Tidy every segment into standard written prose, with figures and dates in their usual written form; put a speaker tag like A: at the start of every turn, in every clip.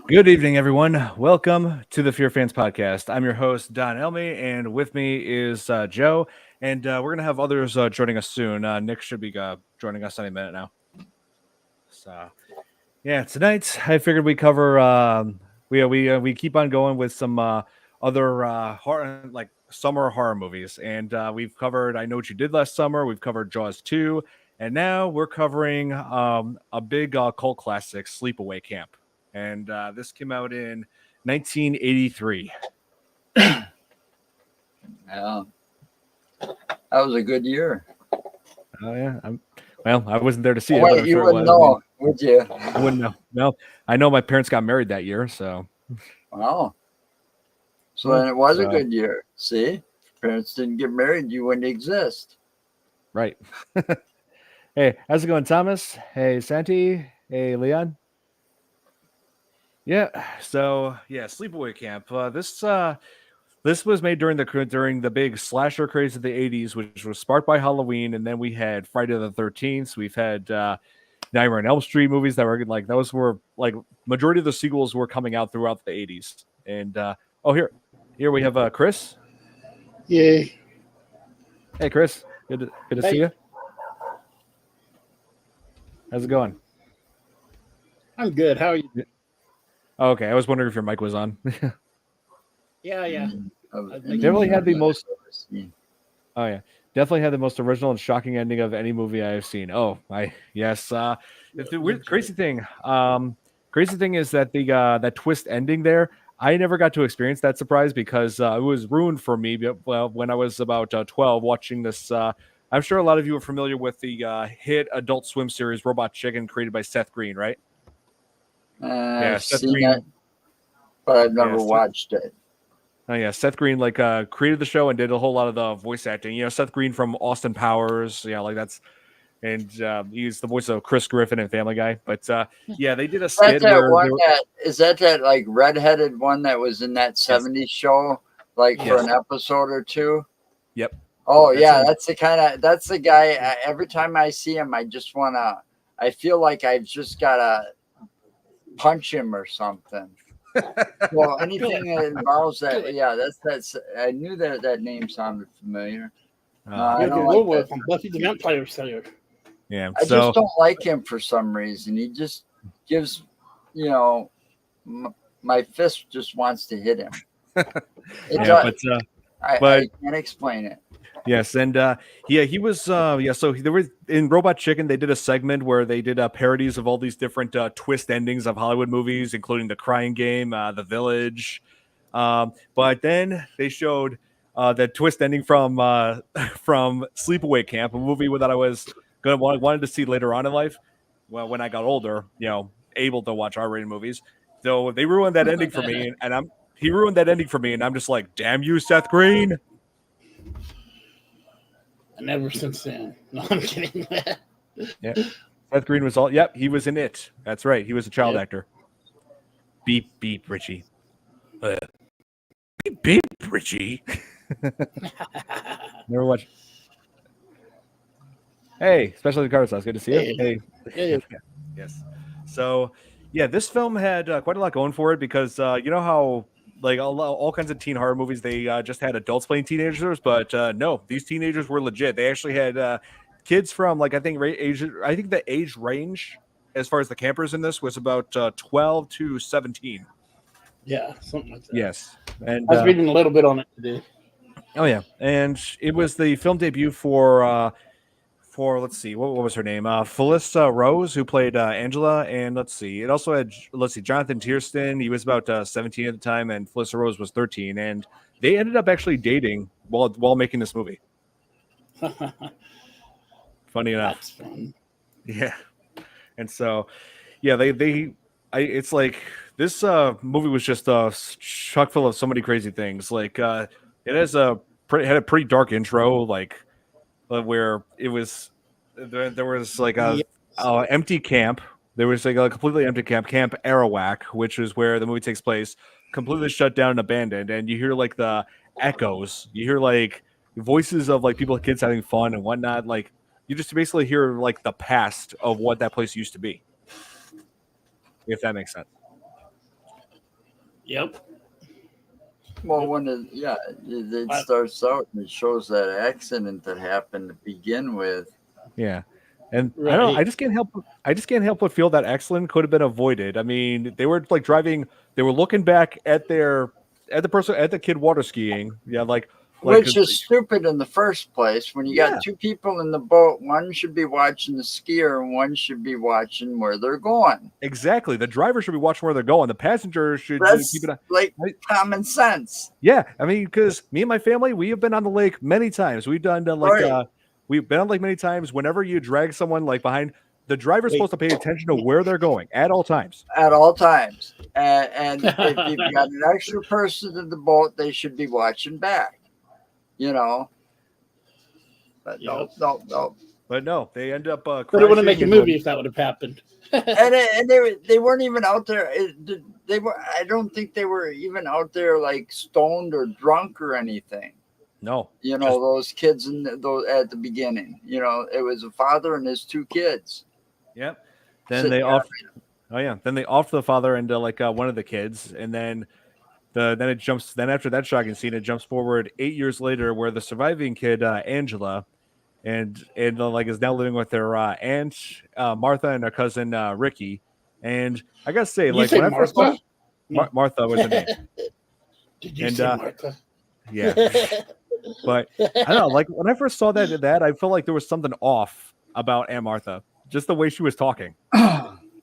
A: Good evening, everyone. Welcome to the FearFans podcast. I'm your host, Don Elmy, and with me is Joe. And we're going to have others joining us soon. Nick should be joining us any minute now. So, yeah, tonight I figured we cover. We keep on going with some other horror, like summer horror movies, and we've covered I Know What You Did Last Summer. We've covered Jaws 2, and now we're covering a big cult classic, Sleepaway Camp, and this came out in 1983.
B: Yeah, that was a good year.
A: Oh yeah, well, I wasn't there to see it,
B: Wait,
A: but I'm
B: you
A: sure it
B: wouldn't
A: was.
B: know, would you?
A: I wouldn't know. No, I know my parents got married that year, so.
B: Wow. So then it was a
A: So-
B: good year. See, if parents didn't get married, you wouldn't exist.
A: Right. Hey, how's it going, Thomas? Hey, Santi. Hey, Leon. Yeah. So yeah, Sleepaway Camp. This was made during the big slasher craze of the '80s, which was sparked by Halloween, and then we had Friday the 13th. We've had Nightmare on Elm Street movies that were like those were like majority of the sequels were coming out throughout the '80s. And here we have Chris.
C: Yay.
A: Hey, Chris. Good to see you. How's it going?
C: I'm good. How are you?
A: Oh, okay, I was wondering if your mic was on.
C: Yeah.
A: Definitely had the most. Oh yeah, definitely had the most original and shocking ending of any movie I have seen. Yes. The weird, crazy thing is that that twist ending there. I never got to experience that surprise because it was ruined for me. When I was about 12, watching this. I'm sure a lot of you are familiar with the hit Adult Swim series Robot Chicken, created by Seth Green, right?
B: I've
A: Seth
B: seen
A: Green.
B: it, but I've never
A: Yeah,
B: watched it.
A: Oh yeah, Seth Green created the show and did a whole lot of the voice acting. You know, Seth Green from Austin Powers. Yeah, and he's the voice of Chris Griffin in Family Guy. But yeah, they did a skit
B: Is that like redheaded one that was in that '70s show, like for an episode or two?
A: Yep.
B: Oh yeah, that's the guy. Every time I see him, I feel like I've just gotta punch him or something. Well, anything that involves that, yeah, that's. I knew that name sounded familiar. I don't like that.
C: Buffy the Vampire Slayer.
A: Yeah,
B: I just don't like him for some reason. He just gives, my fist just wants to hit him. I can't explain it.
A: Yes, and he was So there was in Robot Chicken. They did a segment where they did parodies of all these different twist endings of Hollywood movies, including The Crying Game, The Village. But then they showed the twist ending from Sleepaway Camp, a movie that I was wanted to see later on in life. Well, when I got older, able to watch R-rated movies. So they ruined that ending for me, and he ruined that ending for me, and I'm just like, damn you, Seth Green.
C: And ever since then. No, I'm kidding.
A: Yeah. Seth Green was he was in it. That's right. He was a child actor. Beep, beep, Richie. Beep, beep, Richie. Never watched. Hey, especially the Carter Sauce. Good to see you. Hey.
C: Yeah.
A: Yes. So, yeah, this film had quite a lot going for it because you know how like all kinds of teen horror movies, they just had adults playing teenagers, but no, these teenagers were legit. They actually had kids from I think the age range as far as the campers in this was about 12 to 17.
C: Yeah, something like that.
A: Yes, and
C: I was reading a little bit on it today.
A: Oh yeah, and it was the film debut for let's see, what was her name? Felissa Rose, who played Angela, and let's see, it also had Jonathan Tiersten. He was about 17 at the time, and Felissa Rose was 13, and they ended up actually dating while making this movie. Funny enough.
C: That's fun.
A: Yeah, and so yeah, it's like this movie was just chock full of so many crazy things. Like it had a pretty dark intro, like. Where it was, there was like a empty camp. There was like a completely empty camp, Camp Arawak, which is where the movie takes place, completely shut down and abandoned. And you hear like the echoes. You hear like voices of like kids having fun and whatnot. Like you just basically hear like the past of what that place used to be, if that makes sense.
C: Yep.
B: Well, when it starts out and it shows that accident that happened to begin with.
A: Yeah. And I
C: Right.
A: don't. I just can't help but feel that accident could have been avoided. I mean, they were like driving. They were looking back at the kid water skiing. Yeah,
B: Which is stupid in the first place. When you
A: Yeah.
B: got two people in the boat, one should be watching the skier and one should be watching where they're going.
A: Exactly. The driver should be watching where they're going. The passenger should
B: That's
A: keep it on.
B: like common sense.
A: Yeah, I mean, because me and my family, we have been on the lake many times. We've done
B: Right.
A: we've been on the lake many times. Whenever you drag someone like behind, the driver's supposed to pay attention to where they're going at all times.
B: At all times. And if you've got an extra person in the boat, they should be watching back. You know. But no.
A: But no, they end up.
C: But it wouldn't make a movie if that would have happened.
B: and they weren't even out there. They were. I don't think they were even out there like stoned or drunk or anything.
A: No.
B: You know, those kids those at the beginning. You know, it was a father and his two kids.
A: Yep. Then they off. Oh yeah. Then they off the father into one of the kids, and then then it jumps. Then after that shocking scene, it jumps forward 8 years later, where the surviving kid, Angela, and is now living with their aunt Martha and her cousin Ricky. And I gotta say,
C: Did you say
A: when I first saw
C: Martha?
A: Martha was the name.
C: Did you say Martha?
A: Yeah. But I don't know, like when I first saw that I felt like there was something off about Aunt Martha, just the way she was talking.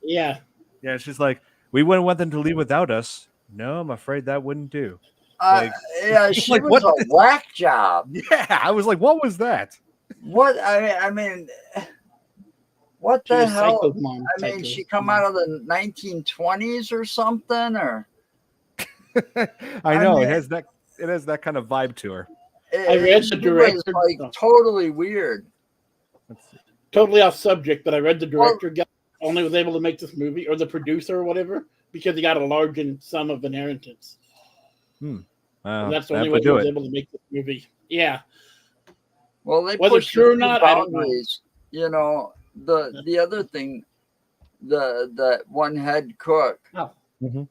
C: Yeah.
A: Yeah, she's like, we wouldn't want them to leave without us. No, I'm afraid that wouldn't do.
B: Yeah, she was a whack job.
A: Yeah, I was like, what was that?
B: What I mean, what the hell? I mean, she come out of the 1920s or something, or
A: I know it has that kind of vibe to her.
C: I read the director.
B: Like totally weird.
C: Totally off subject, but I read the director only was able to make this movie, or the producer or whatever, because he got a large sum of inheritance. And that's the only way he was able to make this movie. Yeah.
B: Well, they
C: whether it's true or not, I don't know.
B: You know, the other thing, the one head cook.
C: Oh.
A: Mm-hmm.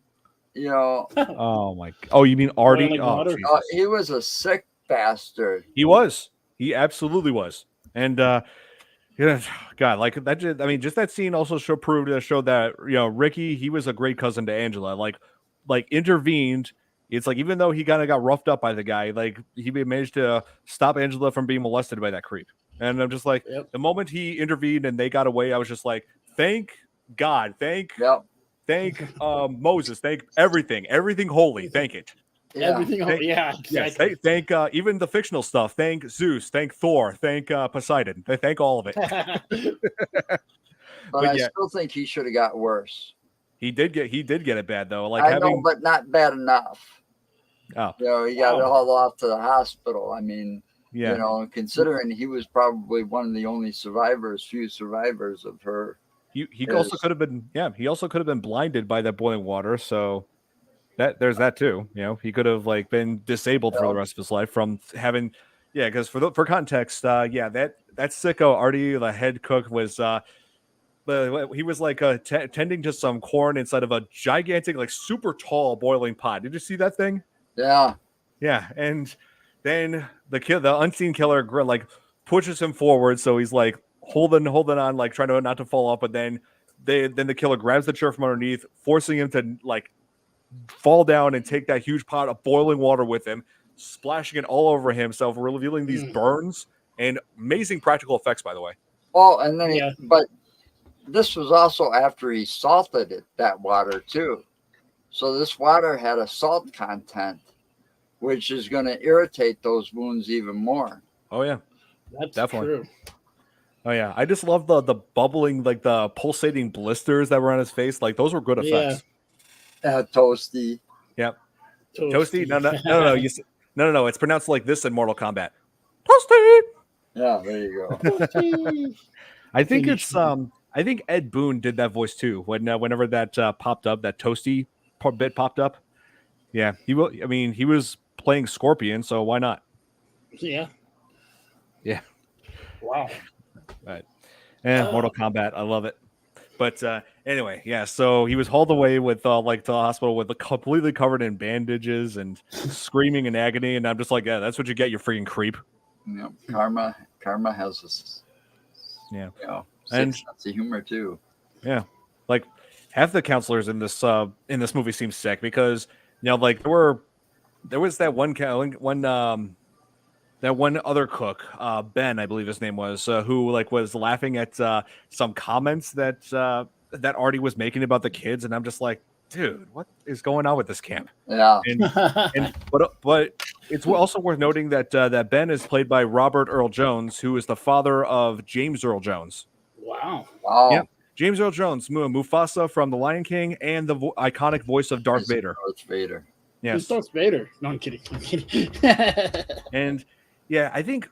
B: You know.
A: Oh my! Oh, you mean Artie?
B: He was a sick bastard.
A: He was. He absolutely was. And yeah, God, like that. I mean, just that scene also showed that Ricky, he was a great cousin to Angela. Like intervened. It's like even though he kind of got roughed up by the guy, like he managed to stop Angela from being molested by that creep. And I'm just like, the moment he intervened and they got away, I was just like, thank God, thank Moses, thank everything holy, thank it.
C: Yeah. Everything holy, yeah, exactly.
A: Yes, thank even the fictional stuff. Thank Zeus, thank Thor, thank Poseidon, thank all of it.
B: but I still think he should have got worse.
A: He did get it bad though. Like
B: I know, but not bad enough.
A: Oh,
B: he got hauled off to the hospital. I mean,
A: yeah,
B: considering he was probably one of the only few survivors of her.
A: He also could have been, he also could have been blinded by that boiling water. So there's that too. He could have been disabled for the rest of his life from having, because for context, that sicko Artie, the head cook, was he was tending to some corn inside of a gigantic, super tall boiling pot. Did you see that thing?
B: Yeah.
A: Yeah, and then the unseen killer pushes him forward, so he's holding on, trying to not to fall off. But then the killer grabs the chair from underneath, forcing him to fall down and take that huge pot of boiling water with him, splashing it all over himself, revealing these burns and amazing practical effects, by the way.
B: Oh, and then but this was also after he salted that water too. So this water had a salt content, which is going to irritate those wounds even more.
A: Oh yeah,
C: that's
A: definitely
C: true.
A: Oh yeah, I just love the bubbling, the pulsating blisters that were on his face. Those were good effects.
B: Toasty.
A: Yep. Toasty. No. It's pronounced like this in Mortal Kombat. Toasty.
B: Yeah, there you go.
A: I think I think Ed Boon did that voice too. Whenever that popped up, that Toasty bit popped up. Yeah, he will. I mean, he was playing Scorpion, so why not?
C: Yeah.
A: Yeah.
C: Wow.
A: Right. Yeah, Mortal Kombat. I love it. But anyway, yeah. So he was hauled away with like to the hospital with completely covered in bandages and screaming in agony. And I'm just like, yeah, that's what you get, you freaking creep.
B: You know, karma has this.
A: Yeah,
B: and sense of humor too.
A: Yeah, like half the counselors in this movie seem sick because like there was that one that one other cook, Ben, I believe his name was, who like was laughing at some comments that that Artie was making about the kids, and I'm just like, dude, what is going on with this camp?
B: Yeah,
A: but it's also worth noting that that Ben is played by Robert Earl Jones, who is the father of James Earl Jones.
C: Wow.
A: Yeah, James Earl Jones, Mufasa from The Lion King, and the iconic voice of Darth Vader.
B: Darth Vader.
A: Yes.
C: Who's Darth Vader? No, I'm kidding.
A: And yeah, I think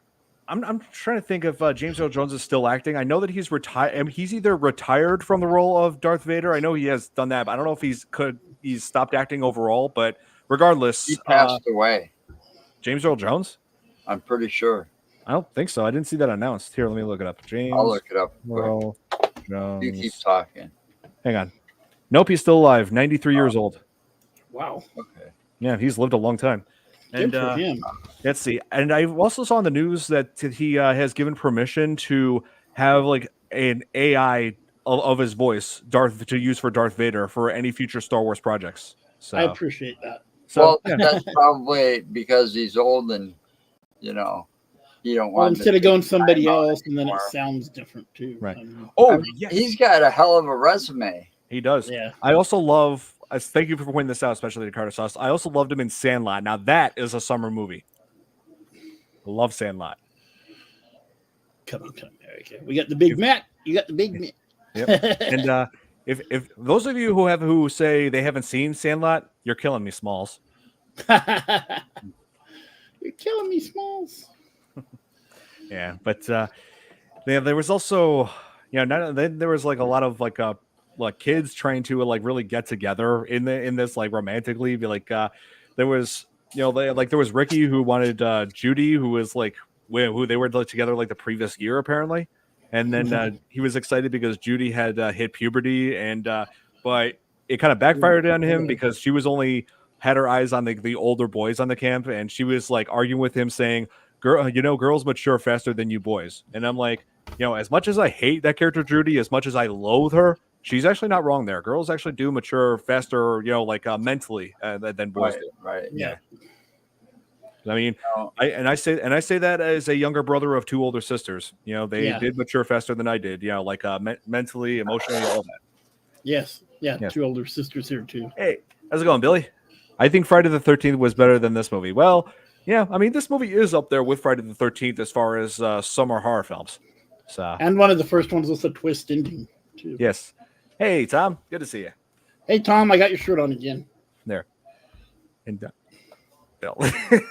A: I'm trying to think if James Earl Jones is still acting. I know that he's retired. I mean, he's either retired from the role of Darth Vader. I know he has done that, but I don't know if he's stopped acting overall. But regardless,
B: he passed away.
A: James Earl Jones?
B: I'm pretty sure.
A: I don't think so. I didn't see that announced. Here, let me look it up. James
B: I'll look it up.
A: Earl Jones.
B: You keep talking.
A: Hang on. Nope, he's still alive. 93 years old.
C: Wow.
B: Okay.
A: Yeah, he's lived a long time. And
C: good for him.
A: Let's see. And I also saw in the news that he has given permission to have like an AI of his voice, to use for Darth Vader for any future Star Wars projects. So
C: I appreciate that.
B: So that's probably because he's old and you don't want.
C: Instead of going somebody else, and then it sounds different too.
A: Right.
B: Yes. He's got a hell of a resume.
A: He does.
C: Yeah.
A: I also love. Thank you for pointing this out, especially to Carter Sauce. I also loved him in Sandlot. Now that is a summer movie. I love Sandlot.
C: Come on, okay. We got the Big Mac. You got the Big Mac.
A: Yep. And if those of you who say they haven't seen Sandlot, you're killing me, Smalls.
C: You're killing me, Smalls.
A: Yeah, but there was also there was like a lot of like kids trying to like really get together in this like romantically. Like there was there was Ricky who wanted Judy, who was like who they were together like the previous year apparently, and then he was excited because Judy had hit puberty, and but it kind of backfired on him because she was only had her eyes on the older boys on the camp, and she was like arguing with him saying, girls mature faster than you boys. And I'm like, as much as I hate that character Judy, as much as I loathe her, she's actually not wrong there. Girls actually do mature faster, mentally than boys do.
B: Right.
C: Yeah.
A: I mean, I say that as a younger brother of two older sisters. They did mature faster than I did. Mentally, emotionally, all that.
C: Yes. Yeah. Two older sisters here too.
A: Hey, how's it going, Billy? I think Friday the 13th was better than this movie. Well, yeah, I mean, this movie is up there with Friday the 13th as far as summer horror films. So,
C: and one of the first ones with a twist ending too.
A: Yes. Hey, Tom. Good to see you.
C: Hey, Tom. I got your shirt on again.
A: There. And Bill.
C: I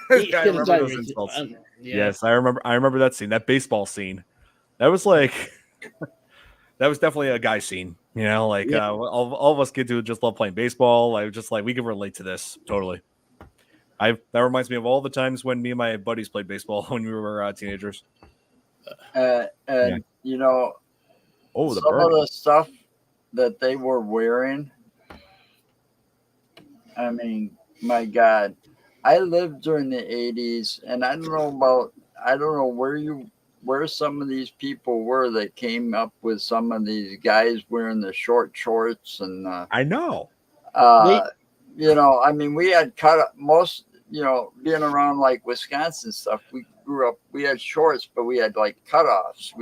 C: remember
A: those insults. Yes, I remember that scene. That baseball scene. That was like. That was definitely a guy scene. All of us kids who just love playing baseball. I just like we can relate to this totally. That reminds me of all the times when me and my buddies played baseball when we were teenagers.
B: Some of the stuff that they were wearing. I mean, my God, I lived during the 80s, and I don't know where some of these people were that came up with some of these guys wearing the short shorts and
A: I know.
B: I mean, we had cut up most. Being around like Wisconsin stuff, we grew up. We had shorts, but we had like cutoffs.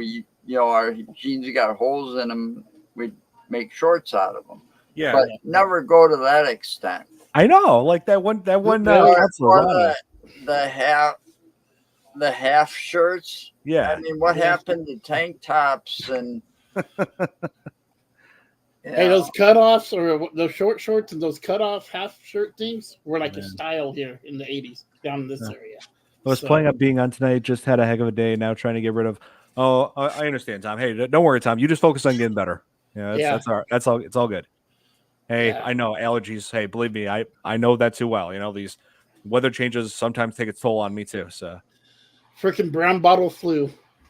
B: Our jeans got holes in them. We'd make shorts out of them.
A: Yeah,
B: but never go to that extent.
A: I know, like that one.
B: The half shirts.
A: Yeah.
B: I mean, what happened to tank tops and
C: hey, those cutoffs or those short shorts and those cutoff half shirt things were like a style here in the 80s down in this area.
A: I was playing up being on tonight, just had a heck of a day. Now trying to get rid of. Oh, I understand, Tom. Hey, don't worry, Tom. You just focus on getting better. That's all. That's all. It's all good. Hey, I know allergies. Hey, believe me, I know that too well. These weather changes sometimes take its toll on me too. So,
C: freaking brown bottle flu.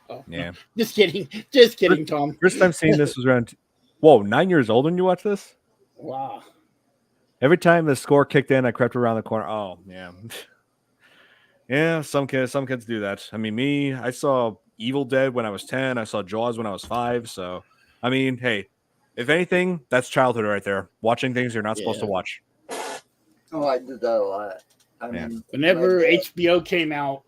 C: Oh,
A: yeah.
C: Just kidding, Tom.
A: First time seeing this was around Whoa, 9 years old when you watch this?
C: Wow.
A: Every time the score kicked in, I crept around the corner. Oh, yeah. Yeah, some kids do that. I mean, I saw Evil Dead when I was 10. I saw Jaws when I was 5. So, I mean, hey, if anything, that's childhood right there. Watching things you're not supposed to watch.
B: Oh, I did that a lot. I mean,
C: whenever HBO came out,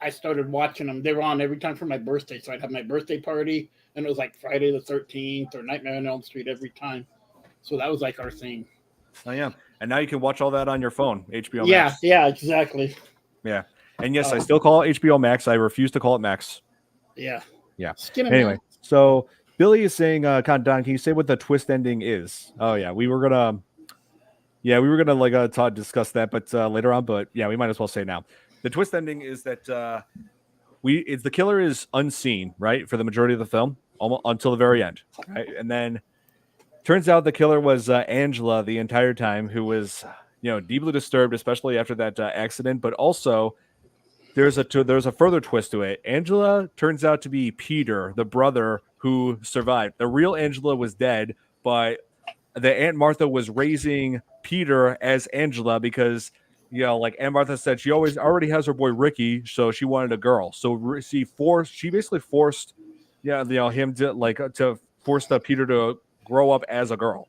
C: I started watching them. They were on every time for my birthday. So I'd have my birthday party, and it was like Friday the 13th or Nightmare on Elm Street every time. So that was like our thing.
A: Oh, yeah. And now you can watch all that on your phone, HBO
C: Max. Yeah, exactly.
A: Yeah. And yes, I still call it HBO Max. I refuse to call it Max.
C: Yeah.
A: Anyway, so Billy is saying, Don, can you say what the twist ending is? Oh, yeah. We were gonna discuss that, but later on. But yeah, we might as well say now. The twist ending is that the killer is unseen, right, for the majority of the film, almost until the very end, right, and then turns out the killer was Angela the entire time, who was deeply disturbed, especially after that accident. But also, there's a further twist to it. Angela turns out to be Peter, the brother who survived. The real Angela was dead, but the Aunt Martha was raising Peter as Angela because, like Aunt Martha said, she already has her boy Ricky, so she wanted a girl. So she basically forced, him to force Peter to grow up as a girl.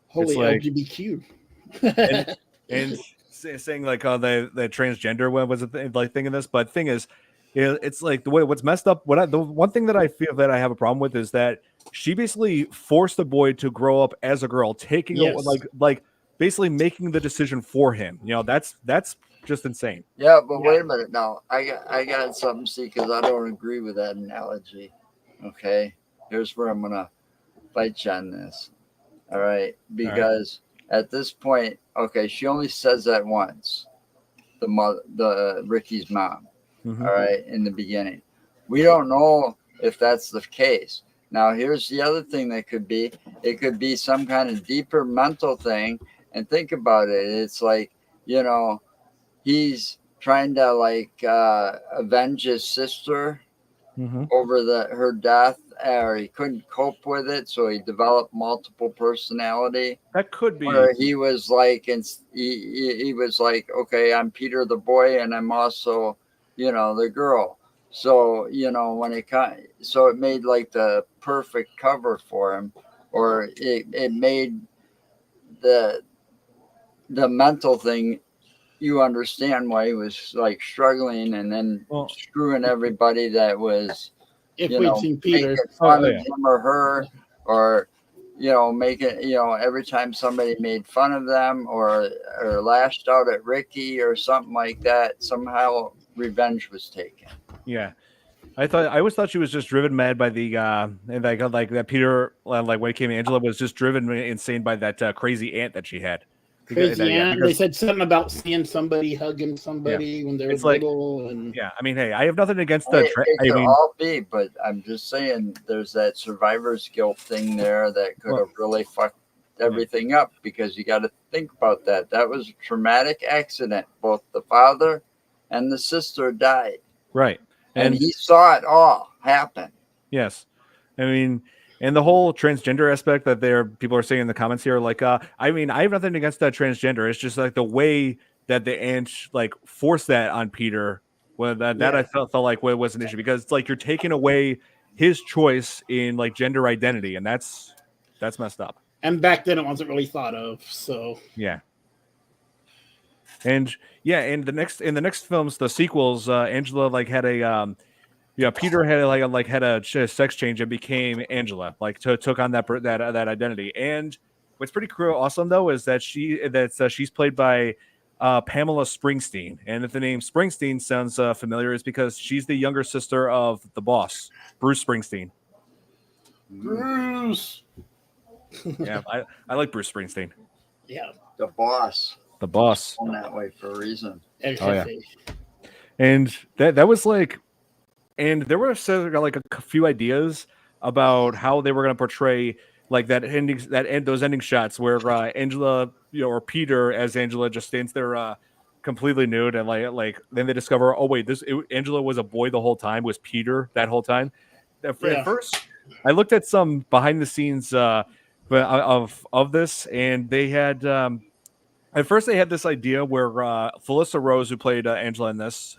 C: Holy LGBTQ.
A: and saying like the transgender was a thing in this, but thing is, it's like the way what's messed up. The one thing that I feel that I have a problem with is that she basically forced the boy to grow up as a girl, taking like basically making the decision for him. That's just insane.
B: Yeah, but wait a minute now. I got something to see because I don't agree with that analogy. Okay, here's where I'm gonna fight you on this. All right, because at this point, okay, she only says that once. The Ricky's mom.
A: Mm-hmm.
B: All right, in the beginning, we don't know if that's the case. Now, here's the other thing that could be. It could be some kind of deeper mental thing. And think about it. It's like, he's trying to avenge his sister over her death, or he couldn't cope with it, so he developed multiple personality.
A: That could be.
B: Or he was like, he was like, okay, I'm Peter the boy, and I'm also, the girl. So it made like the perfect cover for him, or it made the mental thing. You understand why he was like struggling and then screwing everybody that was,
C: making
B: fun of him or her, or making every time somebody made fun of them or lashed out at Ricky or something like that, somehow revenge was taken.
A: Yeah, I always thought she was just driven mad by the and like that Peter, like when it came to Angela, was just driven insane by that crazy aunt that she had.
C: Crazy aunt. They said something about seeing somebody hugging somebody when they were little. And
A: I mean, hey, I have nothing against
B: it could all be, but I'm just saying there's that survivor's guilt thing there that could have really fucked everything up, because you got to think about that. That was a traumatic accident. Both the father and the sister died.
A: Right.
B: And he saw it all happen.
A: Yes. I mean, and the whole transgender aspect that people are saying in the comments here, like, I mean, I have nothing against that transgender. It's just like the way that the aunt like forced that on Peter. Well, that I felt like was an issue, because it's like you're taking away his choice in like gender identity, and that's messed up.
C: And back then it wasn't really thought of. So
A: yeah. And in the next films, the sequels, Angela like had a Peter had had a sex change and became Angela, like took on that identity. And what's pretty awesome though is that she's played by Pamela Springsteen, and if the name Springsteen sounds familiar, it's because she's the younger sister of the boss, Bruce Springsteen.
C: Bruce.
A: Yeah, I like Bruce Springsteen.
B: Yeah, the boss.
A: The boss.
B: On that way for a reason.
A: Oh yeah. And that was like, and there were like a few ideas about how they were going to portray like those ending shots where Angela, or Peter as Angela just stands there completely nude, and like then they discover, oh wait, Angela was a boy the whole time, was Peter that whole time. At first, I looked at some behind the scenes of this, and they had at first they had this idea where Felissa Rose, who played Angela in this,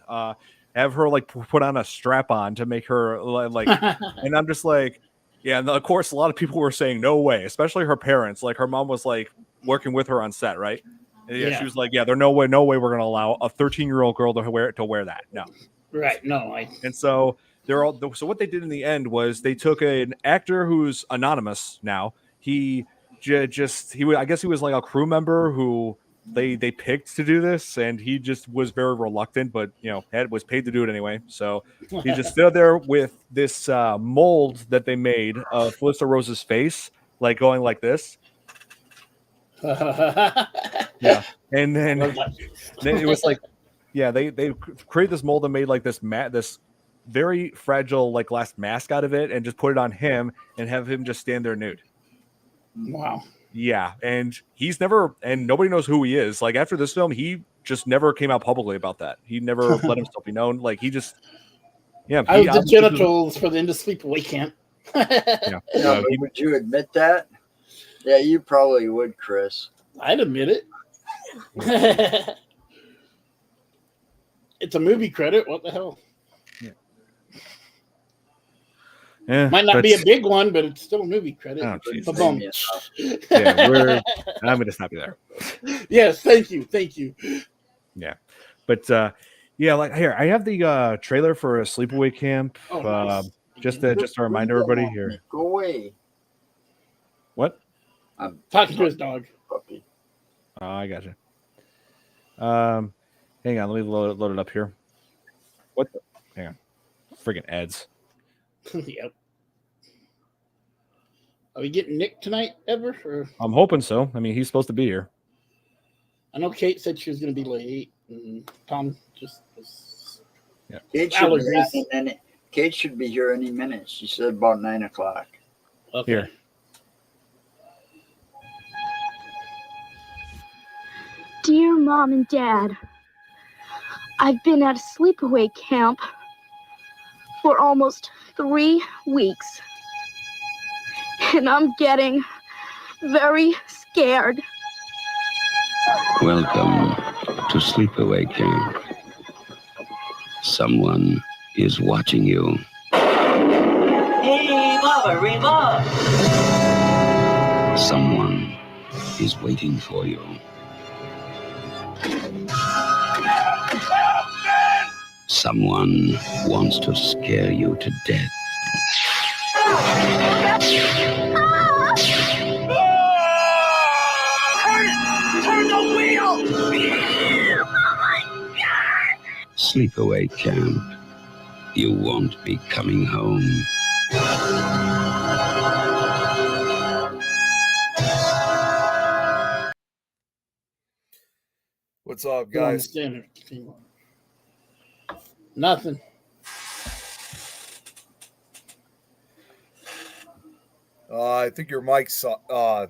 A: have her like put on a strap on to make her like, and I'm just like, yeah. And of course, a lot of people were saying no way, especially her parents. Like her mom was like working with her on set, right? And yeah, she was like, yeah, there's no way we're gonna allow a 13-year-old girl to wear that. No,
C: right? No,
A: and so they're all. So what they did in the end was they took an actor who's anonymous now. He I guess he was like a crew member who they picked to do this, and he just was very reluctant, but was paid to do it anyway. So he just stood there with this mold that they made of Felissa Rose's face, like going like this. Yeah, and then it was like, yeah, they created this mold and made like this very fragile like glass mask out of it, and just put it on him and have him just stand there nude.
C: Wow.
A: Yeah, and he's never, and nobody knows who he is. Like after this film, he just never came out publicly about that. He never let himself be known. Like he just, yeah.
C: I was the genitals for the end of Sleepaway camp.
B: Yeah. Would you admit that? Yeah, you probably would, Chris.
C: I'd admit it. It's a movie credit. What the hell?
A: Yeah,
C: might not be a big one, but it's still a movie credit.
A: Oh,
B: yeah,
A: I'm going to stop you there.
C: Yes, thank you.
A: Yeah, but yeah, like here I have the trailer for a Sleepaway Camp.
C: Nice.
A: Just to remind everybody here.
B: Go away.
A: What?
B: I'm
C: talking to his dog.
B: Puppy.
A: Oh, I got you. Hang on, let me load it up here. What? Hang on, friggin' ads.
C: Yep. Are we getting Nick tonight, ever? Or?
A: I'm hoping so. I mean, he's supposed to be here.
C: I know Kate said she was going to be late, and Tom just was.
A: Yeah.
B: Kate should be here any minute. She said about 9 o'clock.
C: Okay.
A: Here.
D: Dear Mom and Dad, I've been at a sleepaway camp for almost 3 weeks, and I'm getting very scared.
E: Welcome to Sleepaway Camp. Someone is watching you.
F: Hey, Mama, remote!
E: Someone is waiting for you. Someone wants to scare you to death.
F: Turn the wheel!
E: Sleepaway Camp. You won't be coming home.
G: What's up, guys?
C: Nothing.
G: I think your mic's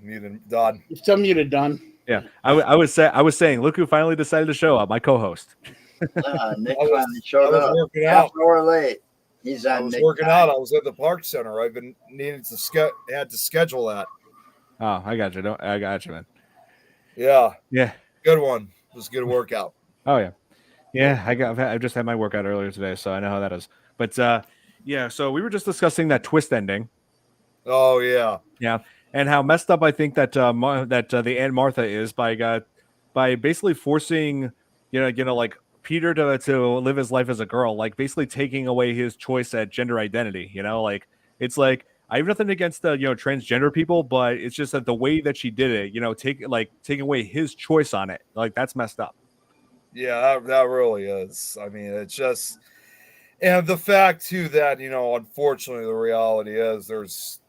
G: muted, Don.
C: You're still muted, Don.
A: Yeah, I was saying, look who finally decided to show up, my co-host.
B: Nick finally showed up.
G: Working out.
B: Half an hour late. He's on.
G: I was
B: Nick
G: working
B: time.
G: out. I was at the Park Center. I've been needing to had to schedule that.
A: Oh, I got you. I got you, man.
G: Yeah.
A: Yeah.
G: Good one. It was a good workout.
A: Oh yeah. Yeah, I just had my workout earlier today, so I know how that is. But yeah, so we were just discussing that twist ending.
G: Oh yeah.
A: Yeah, and how messed up I think that the Aunt Martha is by basically forcing like Peter to live his life as a girl, like basically taking away his choice at gender identity. Like it's like I have nothing against transgender people, but it's just that the way that she did it, taking away his choice on it, like that's messed up.
G: Yeah, that really is. I mean, it's just, and the fact too that unfortunately, the reality is there's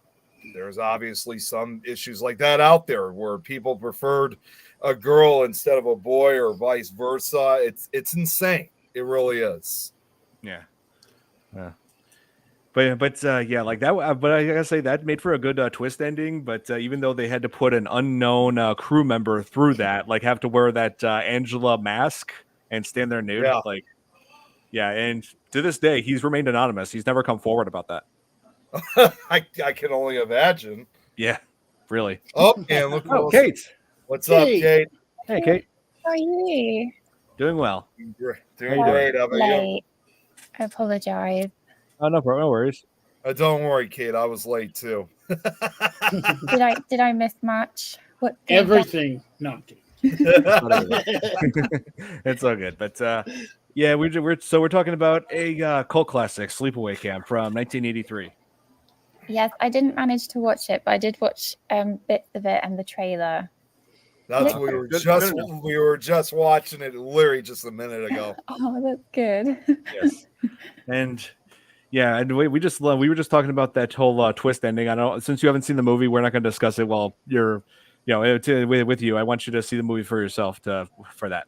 G: obviously some issues like that out there where people preferred a girl instead of a boy or vice versa. It's insane. It really is.
A: Yeah. Yeah. But yeah, like that. But I gotta say that made for a good twist ending. But even though they had to put an unknown crew member through that, like have to wear that Angela mask and stand there nude, and to this day he's remained anonymous. He's never come forward about that.
G: I can only imagine.
A: Yeah, really.
G: Oh, and look
A: Oh, Kate.
G: What's up, Kate?
A: Hey, Kate.
H: How are you?
A: Doing well.
G: Doing great. How about you?
H: Late. I apologize.
A: Oh, no problem. No worries.
G: Don't worry, Kate. I was late too.
H: Did I miss much? What
C: Everything? No.
A: It's all good. But yeah, we're talking about a cult classic, Sleepaway Camp from 1983.
H: Yes, I didn't manage to watch it, but I did watch bits of it and the trailer.
G: That's we were just watching it literally just a minute ago.
H: Oh, that's good.
A: Yes. And yeah, and we were just talking about that whole twist ending. I know since you haven't seen the movie, we're not going to discuss it while you're, with you. I want you to see the movie for yourself for that.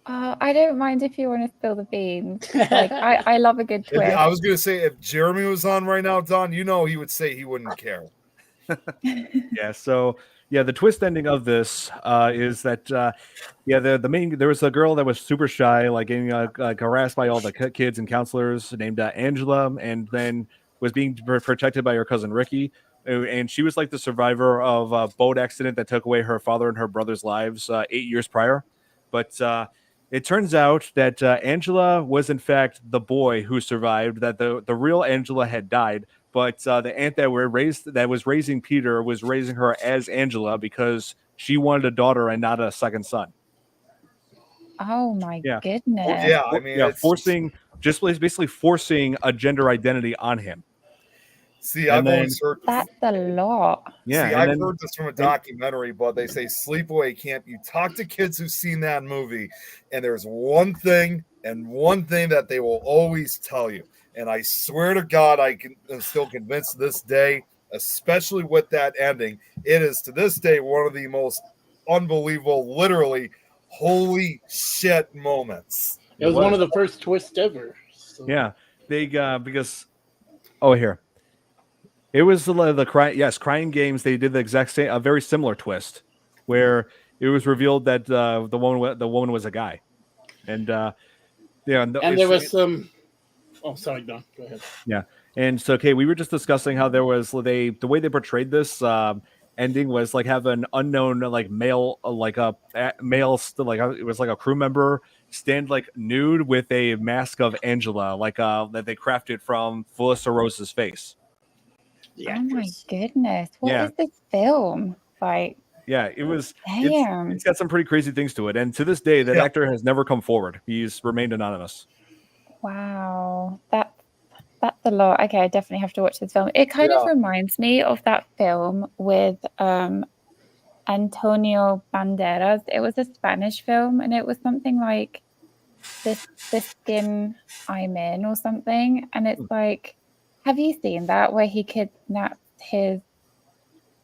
H: I don't mind if you want to spill the beans. Like I love a good twist.
G: I was going to say, if Jeremy was on right now, Don, he would say he wouldn't care.
A: Yeah. So yeah, the twist ending of this is that there was a girl that was super shy, like getting harassed by all the kids and counselors, named Angela, and then was being protected by her cousin Ricky. And she was like the survivor of a boat accident that took away her father and her brother's lives 8 years prior. But it turns out that Angela was in fact the boy who survived, that the real Angela had died. But the aunt that was raising Peter was raising her as Angela because she wanted a daughter and not a second son.
H: Oh my goodness!
G: Well, yeah, I mean,
A: basically forcing a gender identity on him.
G: See, I've always heard
H: that's a lot.
A: Yeah,
G: I've heard this from a documentary, but they say Sleepaway Camp. You talk to kids who've seen that movie, and there's one thing that they will always tell you. And I swear to God, I'm still convinced to this day, especially with that ending, it is to this day one of the most unbelievable, literally, holy shit moments.
C: It was one of the first twists ever. So.
A: Yeah, because here. It was Crying Games. They did the exact same, a very similar twist, where it was revealed that the woman was a guy, and
C: there was some. Oh, sorry, Don. Go ahead.
A: Yeah, and so we were just discussing how there was the way they portrayed this ending was like have an unknown male it was like a crew member stand like nude with a mask of Angela that they crafted from Felissa Rose's face.
H: Oh my goodness! What is this film like?
A: Yeah, it was.
H: Damn.
A: It's got some pretty crazy things to it, and to this day, that actor has never come forward. He's remained anonymous.
H: Wow, that's a lot. Okay, I definitely have to watch this film. It kind of reminds me of that film with Antonio Banderas. It was a Spanish film, and it was something like this Skin I'm In or something. And it's like, have you seen that where he kidnaps his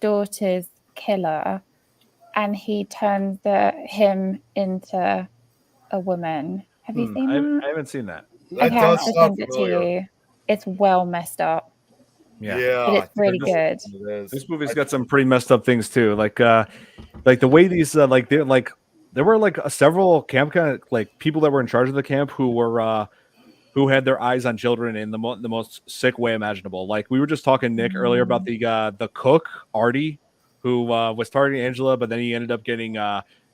H: daughter's killer, and he turns him into a woman? Have you seen that?
A: I haven't seen that.
H: I have to send it to you. It's well messed up.
A: Yeah,
H: but it's really good.
A: This movie's got some pretty messed up things too, like the way these there were several camp people that were in charge of the camp who had their eyes on children in the most sick way imaginable. Like we were just talking, Nick, earlier about the cook Artie, who was targeting Angela, but then he ended up getting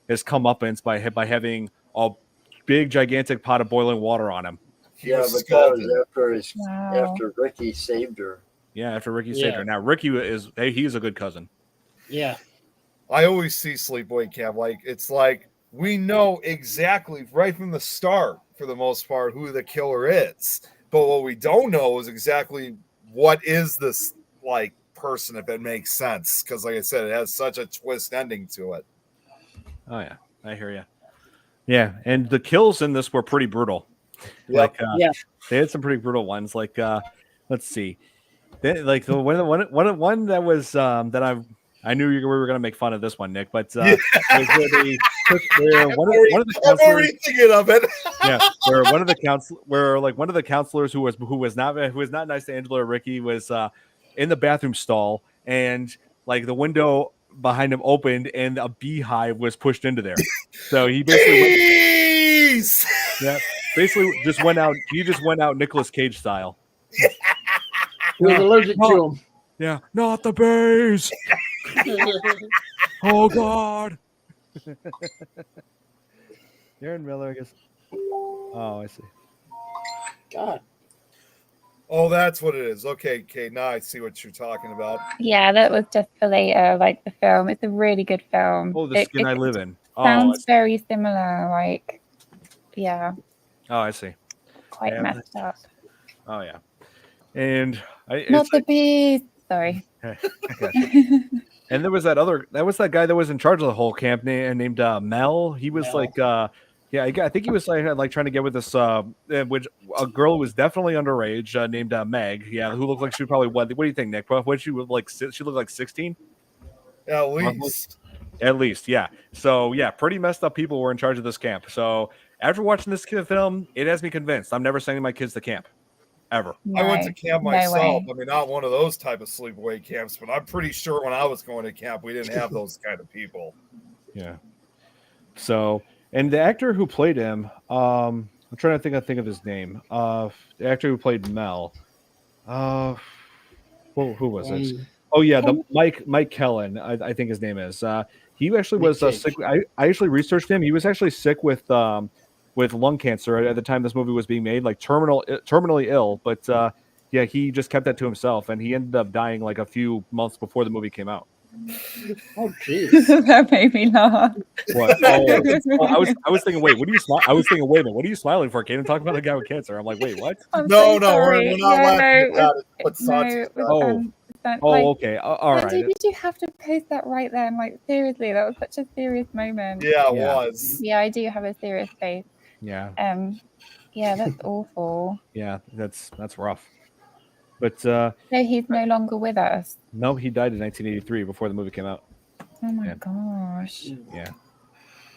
A: his comeuppance by having a big gigantic pot of boiling water on him.
B: But that was after Ricky saved her.
A: Yeah, after Ricky saved her. Now Ricky he's a good cousin.
C: Yeah.
G: I always see Sleepaway Camp it's like we know exactly right from the start, for the most part, who the killer is. But what we don't know is exactly what is this person, if it makes sense. Because like I said, it has such a twist ending to it.
A: Oh yeah, I hear you. Yeah, and the kills in this were pretty brutal.
G: Yep.
A: They had some pretty brutal ones. Let's see. The one that was that I knew we were going to make fun of this one, Nick, but one of the counselors,
G: I'm already thinking of it.
A: where one of the counselors who was not nice to Angela or Ricky was in the bathroom stall, and the window behind him opened and a beehive was pushed into there. So he basically basically just went out. He just went out Nicolas Cage style.
C: He was allergic to him.
A: Yeah, not the bees. Oh God. Aaron Miller, I guess. Oh, I see.
C: God.
G: Oh, that's what it is. Okay, now I see what you're talking about.
H: Yeah, that was just for later, like the film. It's a really good film.
A: Oh, The Skin I Live In.
H: Sounds very similar, like, yeah.
A: Oh, I see.
H: Quite messed up.
A: Oh, yeah. And
H: Not the bees. Sorry.
A: And there was that guy that was in charge of the whole camp named Mel. He was
C: Mel.
A: I think he was like trying to get with this which a girl who was definitely underage named Meg. Yeah, who looked like she probably what do you think, Nick? What she would like? She looked like 16.
G: At least.
A: At least, yeah. So yeah, pretty messed up people were in charge of this camp. So after watching this film, it has me convinced I'm never sending my kids to camp. Ever.
G: I went to camp myself. I mean, not one of those type of sleepaway camps, but I'm pretty sure when I was going to camp, we didn't have those kind of people.
A: Yeah. So, and the actor who played him, I'm trying to think of his name. The actor who played Mel. Who was it? Oh yeah, the Mike Kellen, I think his name is. He actually was sick. I actually researched him. He was actually sick with lung cancer at the time this movie was being made, like terminally ill. But yeah, he just kept that to himself, and he ended up dying like a few months before the movie came out.
C: Oh, jeez.
H: That made me laugh.
A: What? Oh, I was thinking, wait, what are you smiling? I was thinking, wait a minute, what are you smiling for, Kaden? Talk about a guy with cancer. I'm like, wait, what?
G: No, we're not laughing at it.
A: Okay. All right.
H: Did you have to post that right then? Like, seriously, that was such a serious moment.
G: Yeah, it was.
H: Yeah, I do have a serious face.
A: Yeah.
H: Yeah, that's awful.
A: Yeah, that's rough. But
H: so he's no longer with us.
A: No, he died in 1983 before the movie came out.
H: Oh my gosh.
A: Yeah.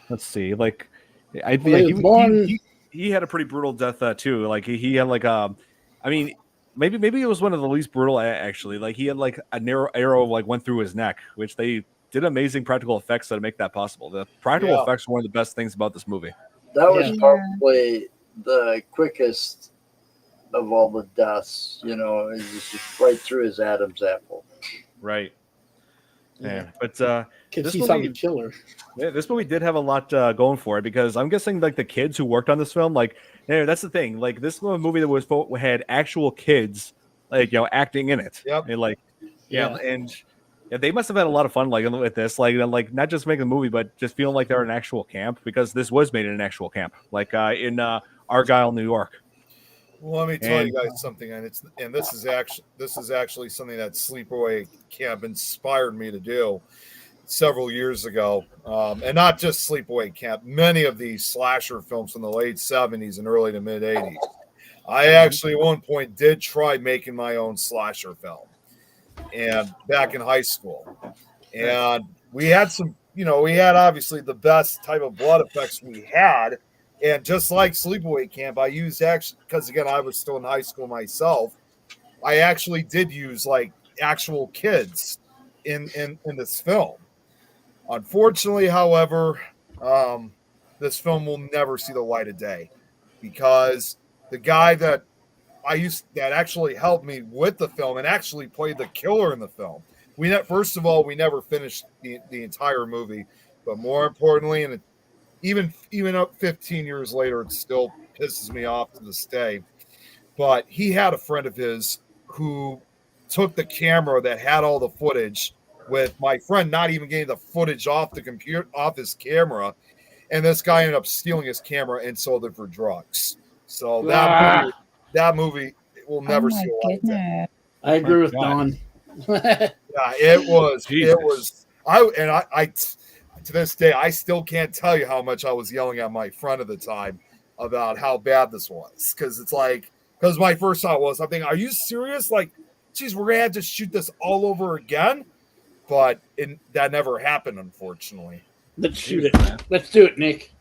A: Let's see. Like, he had a pretty brutal death too. Like he had like I mean, maybe it was one of the least brutal actually. Like he had like a narrow arrow like went through his neck, which they did amazing practical effects to make that possible. The practical effects were one of the best things about this movie.
B: That was probably the quickest of all the deaths, it was just right through his Adam's apple.
A: Right. Yeah. But
C: this movie, killer.
A: Yeah, this movie did have a lot going for it, because I'm guessing like the kids who worked on this film, like, that's the thing. Like, this was a movie that had actual kids, like, acting in it.
G: Yep.
A: And like, and they must have had a lot of fun, like, with this, like not just making a movie, but just feeling like they're in an actual camp, because this was made in an actual camp, like in Argyle, New York.
G: Well, let me tell you guys something, and this is actually something that Sleepaway Camp inspired me to do several years ago, and not just Sleepaway Camp. Many of these slasher films from the late 70s and early to mid 80s. I actually at one point did try making my own slasher film, and back in high school, and we had we had obviously the best type of blood effects we had. And just like Sleepaway Camp, I used because again, I was still in high school myself. I actually did use like actual kids in this film. Unfortunately, however, this film will never see the light of day, because the guy that actually helped me with the film and actually played the killer in the film. First of all, we never finished the entire movie, but more importantly, and even up 15 years later, it still pisses me off to this day. But he had a friend of his who took the camera that had all the footage, with my friend not even getting the footage off the computer, off his camera. And this guy ended up stealing his camera and sold it for drugs. So that movie will never see a light of day.
C: I agree with Don.
G: Yeah, it was. Jesus. It was. I to this day, I still can't tell you how much I was yelling at my friend at the time about how bad this was. Because my first thought was, I'm thinking, are you serious? Like, geez, we're going to have to shoot this all over again? But that never happened, unfortunately.
C: Let's shoot it. Let's do it, Nick.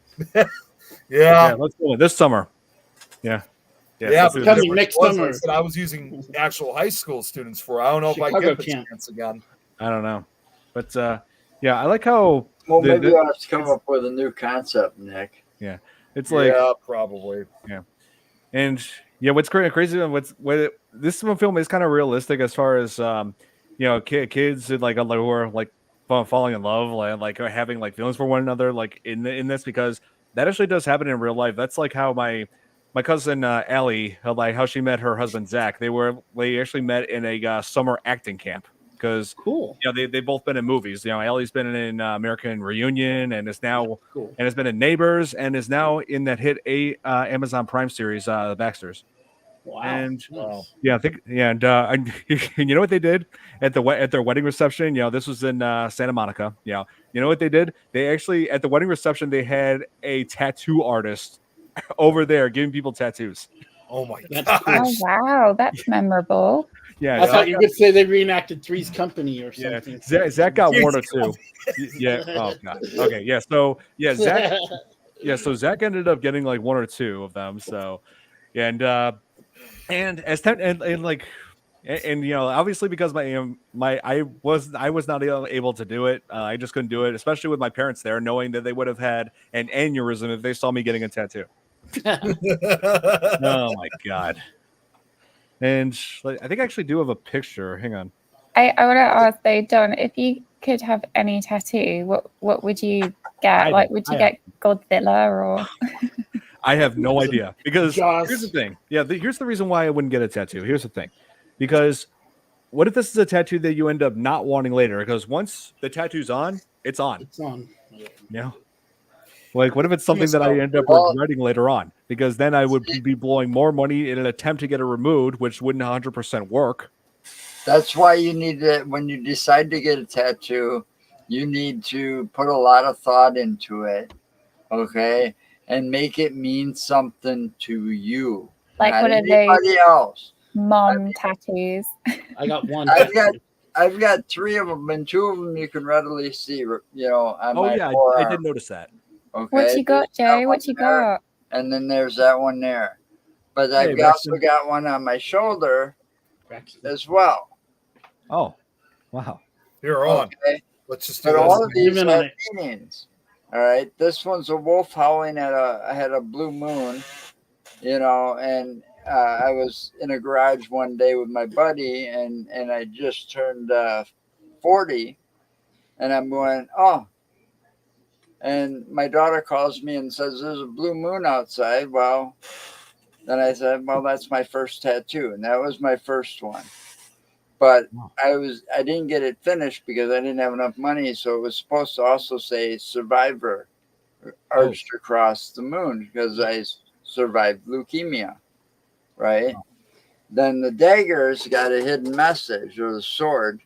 G: Yeah.
A: Let's do it this summer. Yeah.
C: Coming next summer.
G: I was using actual high school students for. I don't know if I get the chance again.
A: I don't know. But, yeah, I like how...
B: Well, maybe I'll have to come up with a new concept, Nick.
A: Yeah. It's like...
G: Yeah, probably.
A: Yeah. And, Yeah, what's crazy? This film is kind of realistic as far as kids and like who are like falling in love, like or having like feelings for one another, like in this, because that actually does happen in real life. That's like how my cousin Allie, like how she met her husband Zach. They actually met in a summer acting camp because
C: Cool.
A: they both been in movies. Allie's been in American Reunion and is now
C: Cool.
A: and has been in Neighbors and is now in that hit Amazon Prime series, The Baxters.
C: Wow.
A: And
C: Nice.
A: yeah, I think and you know what they did at their wedding reception? This was in Santa Monica. You know what they did? They actually at the wedding reception they had a tattoo artist over there giving people tattoos.
G: Oh my
C: That's
G: gosh.
C: cool.
H: Oh wow, that's memorable.
A: Yeah,
C: I thought you would say they reenacted Three's Company or
A: yeah.
C: something.
A: Zach got one or two. Yeah. Oh god. Okay. Yeah. So yeah, Zach. Yeah. So Zach ended up getting like one or two of them. So yeah, and as obviously because I was not able to do it. I just couldn't do it, especially with my parents there, knowing that they would have had an aneurysm if they saw me getting a tattoo. Oh my god. And I think I actually do have a picture. Hang on.
H: I want to ask though, Don, if you could have any tattoo, what would you get? Would you get Godzilla or?
A: I have no idea because
C: Jaws.
A: here's the thing. Yeah, here's the reason why I wouldn't get a tattoo. Here's the thing, because what if this is a tattoo that you end up not wanting later? Because once the tattoo's on, it's on.
C: It's on.
A: Yeah. Like, what if it's something that I end up regretting later on? Because then I would be blowing more money in an attempt to get it removed, which wouldn't 100% work.
B: That's why you need to, when you decide to get a tattoo, you need to put a lot of thought into it, okay, and make it mean something to you,
H: like
B: not
H: what are
B: anybody
H: those
B: else.
H: mom tattoos?
C: I got one.
B: I've got 3 of them, and 2 of them you can readily see, on my
A: I
B: forearm.
A: did notice that.
B: Okay.
H: What you got, Joe? What you got?
B: And then there's that one there. But I've also got one on my shoulder as well.
A: Oh, wow.
G: You're on.
B: Okay.
G: Let's just do
B: But
G: this.
B: all of these have meanings. All right. This one's a wolf howling I had a blue moon, and I was in a garage one day with my buddy and I just turned 40 and I'm going, oh. And my daughter calls me and says, there's a blue moon outside. Well, then I said, well, that's my first tattoo. And that was my first one. But I didn't get it finished because I didn't have enough money. So it was supposed to also say survivor arched across the moon because I survived leukemia. Right. Then the dagger's got a hidden message, or the sword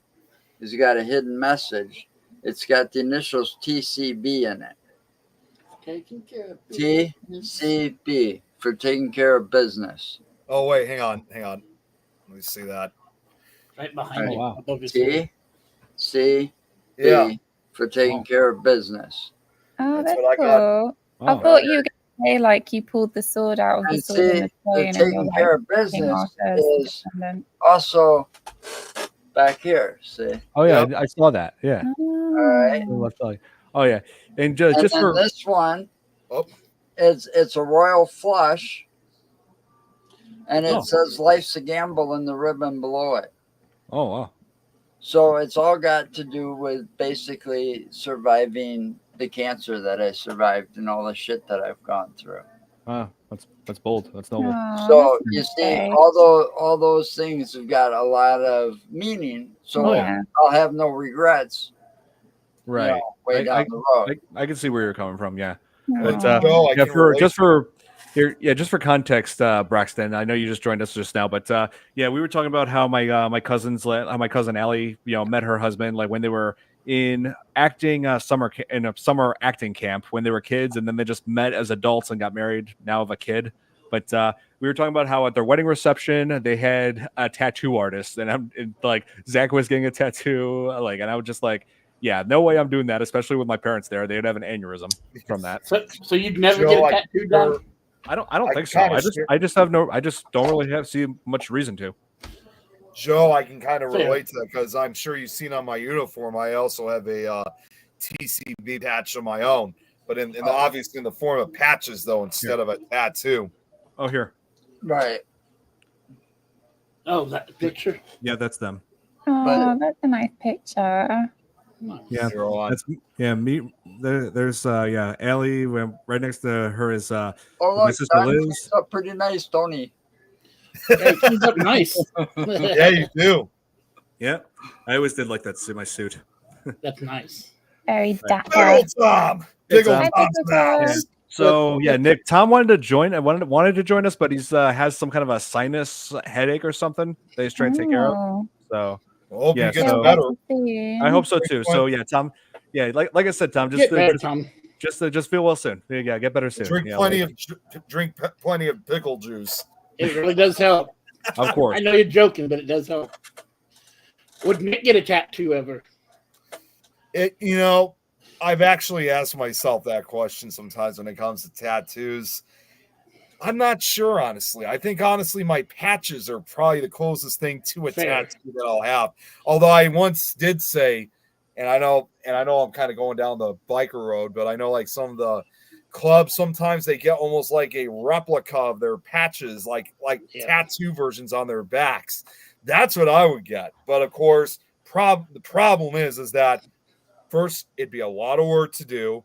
B: has got a hidden message. It's got the initials TCB in it.
C: Taking care of
B: TCB for taking care of business.
G: Oh wait, hang on. Let me see that.
C: Right behind you. Above his
B: TCB for taking care of business.
H: Oh, that's
G: what I
H: cool. I thought you were going to say like you pulled the sword out of the sword in the plane and
B: taking
H: you're
B: care
H: like,
B: of business is
H: descendant.
B: also back here. See?
A: Oh yeah, I saw that. Yeah.
B: All right.
A: Oh yeah, and just for
B: this one, it's a royal flush, and it says "Life's a gamble" in the ribbon below it.
A: Oh wow.
B: So it's all got to do with basically surviving the cancer that I survived and all the shit that I've gone through.
A: Wow, that's bold. That's noble.
B: So you see, all those things have got a lot of meaning. So I'll have no regrets.
A: Right.
B: Way down the road.
A: I can see where you're coming from. Yeah.
B: But,
A: just for context, Braxton, I know you just joined us just now, but we were talking about how my cousin Allie, met her husband like when they were in a summer acting camp when they were kids, and then they just met as adults and got married now of a kid. But we were talking about how at their wedding reception they had a tattoo artist, and Zach was getting a tattoo, and I was just like, yeah, no way I'm doing that, especially with my parents there. They'd have an aneurysm from that.
C: So you'd never get a tattoo done?
A: I don't think so. I just don't really see much reason to.
G: Joe, I can kind of relate to that because I'm sure you've seen on my uniform, I also have a TCB patch of my own, but obviously in the form of patches though, instead of a tattoo.
A: Oh, here.
B: Right.
C: Oh, that picture.
A: Yeah, that's them.
H: Oh, that's a nice picture.
A: Yeah, that's me. There's Allie. Right next to her is my
B: look,
A: sister
B: Don
A: Liz.
B: cleans up pretty nice, don't he?
C: Yeah, he cleans up nice.
G: Yeah, you do.
A: Yeah, I always did like that in my suit.
C: That's nice.
H: Very dapper.
G: Big old Tom. Big old
H: Hi,
G: Tom's
H: Big Old
G: house.
A: So yeah, Nick, Tom wanted to join. Wanted to join us, but he's has some kind of a sinus headache or something that he's trying to take care of.
H: Oh.
A: So
G: Hope
A: yeah,
G: he gets
A: so
G: better.
A: I hope so too. So yeah, Tom. Yeah, like I said, Tom,
C: Get better, Tom.
A: just feel well soon. Yeah, get better soon.
G: Drink plenty of pickle juice.
C: It really does help.
A: Of course.
C: I know you're joking, but it does help. Would Nick get a tattoo ever?
G: I've actually asked myself that question sometimes when it comes to tattoos. I'm not sure, honestly. I think, honestly, my patches are probably the closest thing to a tattoo that I'll have. Although I once did say, and I know I'm kind of going down the biker road, but I know like some of the clubs, sometimes they get almost like a replica of their patches, like tattoo versions on their backs. That's what I would get. But of course, the problem is that first, it'd be a lot of work to do.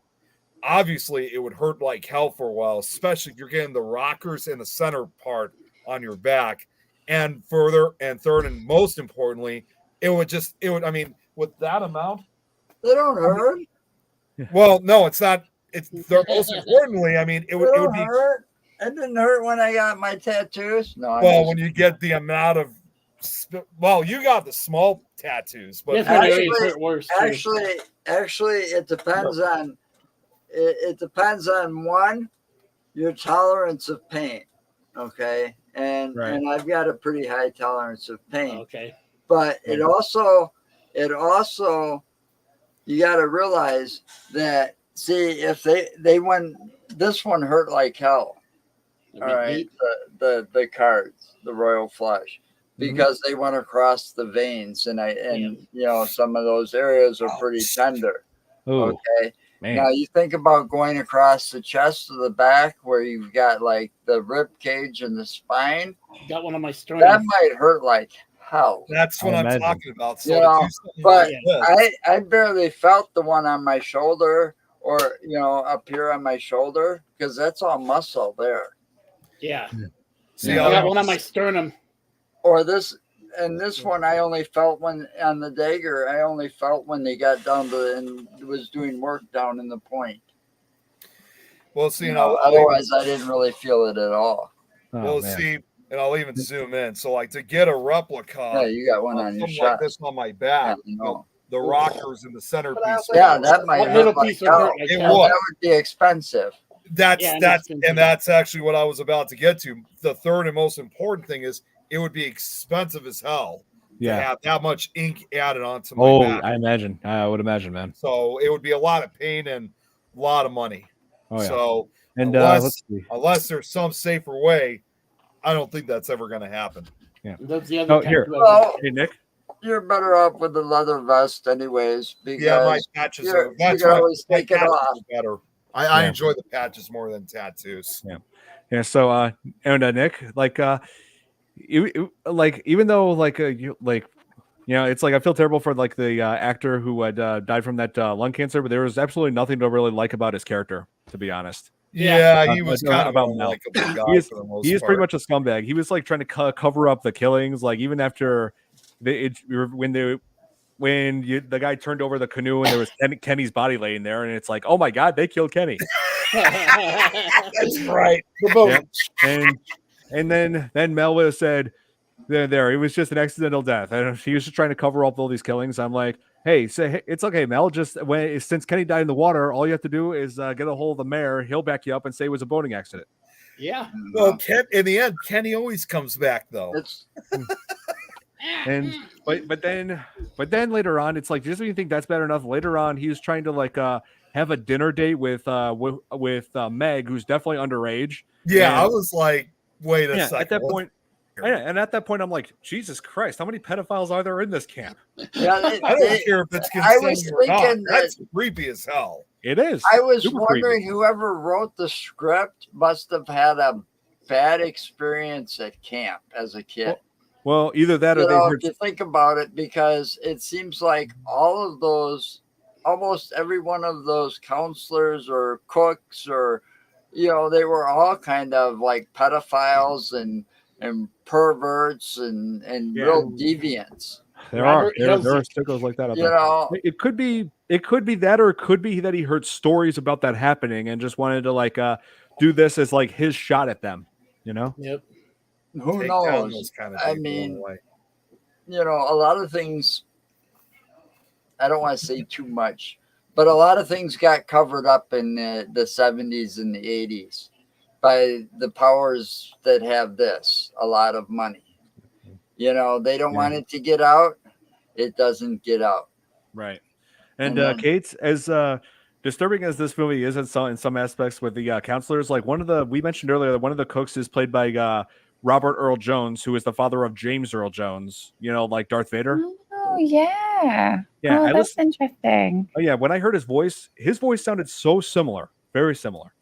G: Obviously, it would hurt like hell for a while, especially if you're getting the rockers and the center part on your back. And third, and most importantly, I mean, with that amount,
B: they don't hurt.
G: Well, no, it's not. It's most importantly, I mean, it would be
B: hurt. It didn't hurt when I got my tattoos. No.
G: When you get the amount of, you got the small tattoos, but
B: actually, it depends on. It depends on one, your tolerance of pain. Okay, and I've got a pretty high tolerance of pain.
C: Okay,
B: but it also, you got to realize that. See, if they went, this one hurt like hell. All right, the cards, the royal flush, because they went across the veins, and some of those areas are pretty tender.
A: Ooh,
B: okay.
A: Man.
B: Now you think about going across the chest to the back where you've got like the rib cage and the spine.
C: Got one on my sternum.
B: That might hurt like hell.
G: That's what I'm talking about. So
B: but I barely felt the one on my shoulder or up here on my shoulder because that's all muscle there.
C: Yeah. See, I got one on my sternum.
B: Or this. And this one, I only felt when on the dagger. I only felt when they got down to and was doing work down in the point.
G: Well, see,
B: otherwise I didn't really feel it at all.
G: See, and I'll even zoom in. So, like to get a replica,
B: yeah, you got one on your shot.
G: Like this on my back. The rockers in the centerpiece.
B: Yeah, that might hurt like hell.
G: It
B: would. That would be expensive.
G: That's actually what I was about to get to. The third and most important thing is. It would be expensive as hell to have that much ink added onto my back.
A: I would imagine, man.
G: So it would be a lot of pain and a lot of money.
A: Oh, yeah.
G: So unless there's some safer way, I don't think that's ever going to happen.
A: Yeah.
C: That's the other
A: here. Hey, Nick.
B: You're better off with the leather vest anyways. Because
G: my patches
B: you can always take it off.
G: Better. I enjoy the patches more than tattoos.
A: Yeah. Yeah. So, Nick, even though it's like I feel terrible for like the actor who had died from that lung cancer, but there was absolutely nothing to really like about his character, to be honest.
G: Yeah, he was kind of unlikable guy for the most
A: he is
G: part.
A: pretty much a scumbag. He was like trying to cover up the killings, like even after when the guy turned over the canoe and there was Kenny's body laying there, and it's like, oh my god, they killed Kenny.
G: That's right.
A: Yeah. And then Mel would have said, there, it was just an accidental death. He was just trying to cover up all these killings. I'm like, hey, it's okay, Mel. Since Kenny died in the water, all you have to do is get a hold of the mayor. He'll back you up and say it was a boating accident.
C: Yeah.
G: Well, in the end, Kenny always comes back though.
A: But then later on, it's like, just when you think that's bad enough, later on he was trying to have a dinner date with Meg, who's definitely underage.
G: Yeah, I was like, wait a second.
A: At that point, I'm like, Jesus Christ, how many pedophiles are there in this camp?
B: Yeah,
G: I don't care if it's consent or not. That's creepy as hell.
A: It is.
B: I was wondering, whoever wrote the script must have had a bad experience at camp as a kid.
A: Well, either that or
B: You
A: they
B: know,
A: heard.
B: if you think about it, because it seems like all of those, almost every one of those counselors or cooks or, you know, they were all kind of like pedophiles and perverts and
A: Yeah.
B: real deviants.
A: There are
C: Robert
A: there are
C: Hilsey.
A: sickos like that out
B: You
A: there.
B: know,
A: It could be that, or it could be that he heard stories about that happening and just wanted to like do this as like his shot at them. You know.
C: Yep.
B: who
G: Take down
B: knows?
G: those kind of
B: I
G: people
B: mean,
G: anyway.
B: you know, a lot of things, I don't want to say too much, but a lot of things got covered up in the 70s and the 80s by the powers that have a lot of money. You know, they don't want it to get out. It doesn't get out.
A: Right. And
B: then,
A: Kate, as disturbing as this movie is in some aspects with the counselors, like we mentioned earlier that one of the cooks is played by Robert Earl Jones, who is the father of James Earl Jones, you know, like Darth Vader.
H: Oh, yeah.
A: Yeah,
H: Oh, that's interesting.
A: Oh, yeah. When I heard his voice sounded so similar, very similar.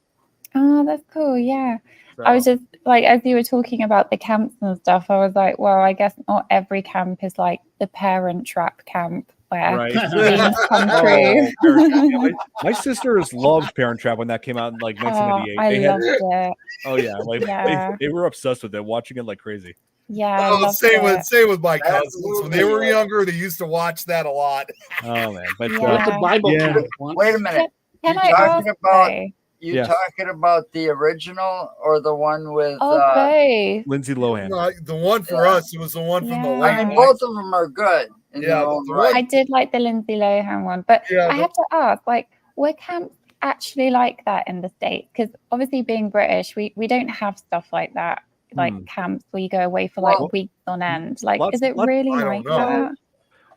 H: Oh, that's cool. Yeah.
A: So,
H: I was just like, as you were talking about the camps and stuff, I was like, well, I guess not every camp is like the Parent Trap camp where
A: right.
H: dreams come true.
A: Yeah, my sisters loved Parent Trap when that came out in like 1998.
H: I loved it.
A: Oh yeah, like
H: Yeah.
A: They were obsessed with it, watching it like crazy.
H: Yeah.
G: Oh, same with my
B: That
G: cousins. When they were younger, they used to watch that a lot.
A: Oh man, but
H: Yeah.
C: The Bible
A: Yeah.
C: camp once.
B: wait a minute.
H: Can
B: You
H: I
B: talking
H: ask
B: about-
H: though?
B: You
A: Yes.
B: talking about the original or the one with?
H: Both.
A: Lindsay Lohan.
G: The one for us, it was the one from the
H: Yeah.
G: late.
B: I mean, both of them are good in
G: Yeah,
B: their own
G: the
B: right.
H: I did like the Lindsay Lohan one, but
G: Yeah,
H: I have to ask, like, were camps actually like that in the States? Because obviously, being British, we don't have stuff like that, like camps where you go away for
B: Well,
H: like weeks on end. Like,
A: lots-
H: is it
A: lots-
H: really
G: I don't
H: like
G: know.
H: that?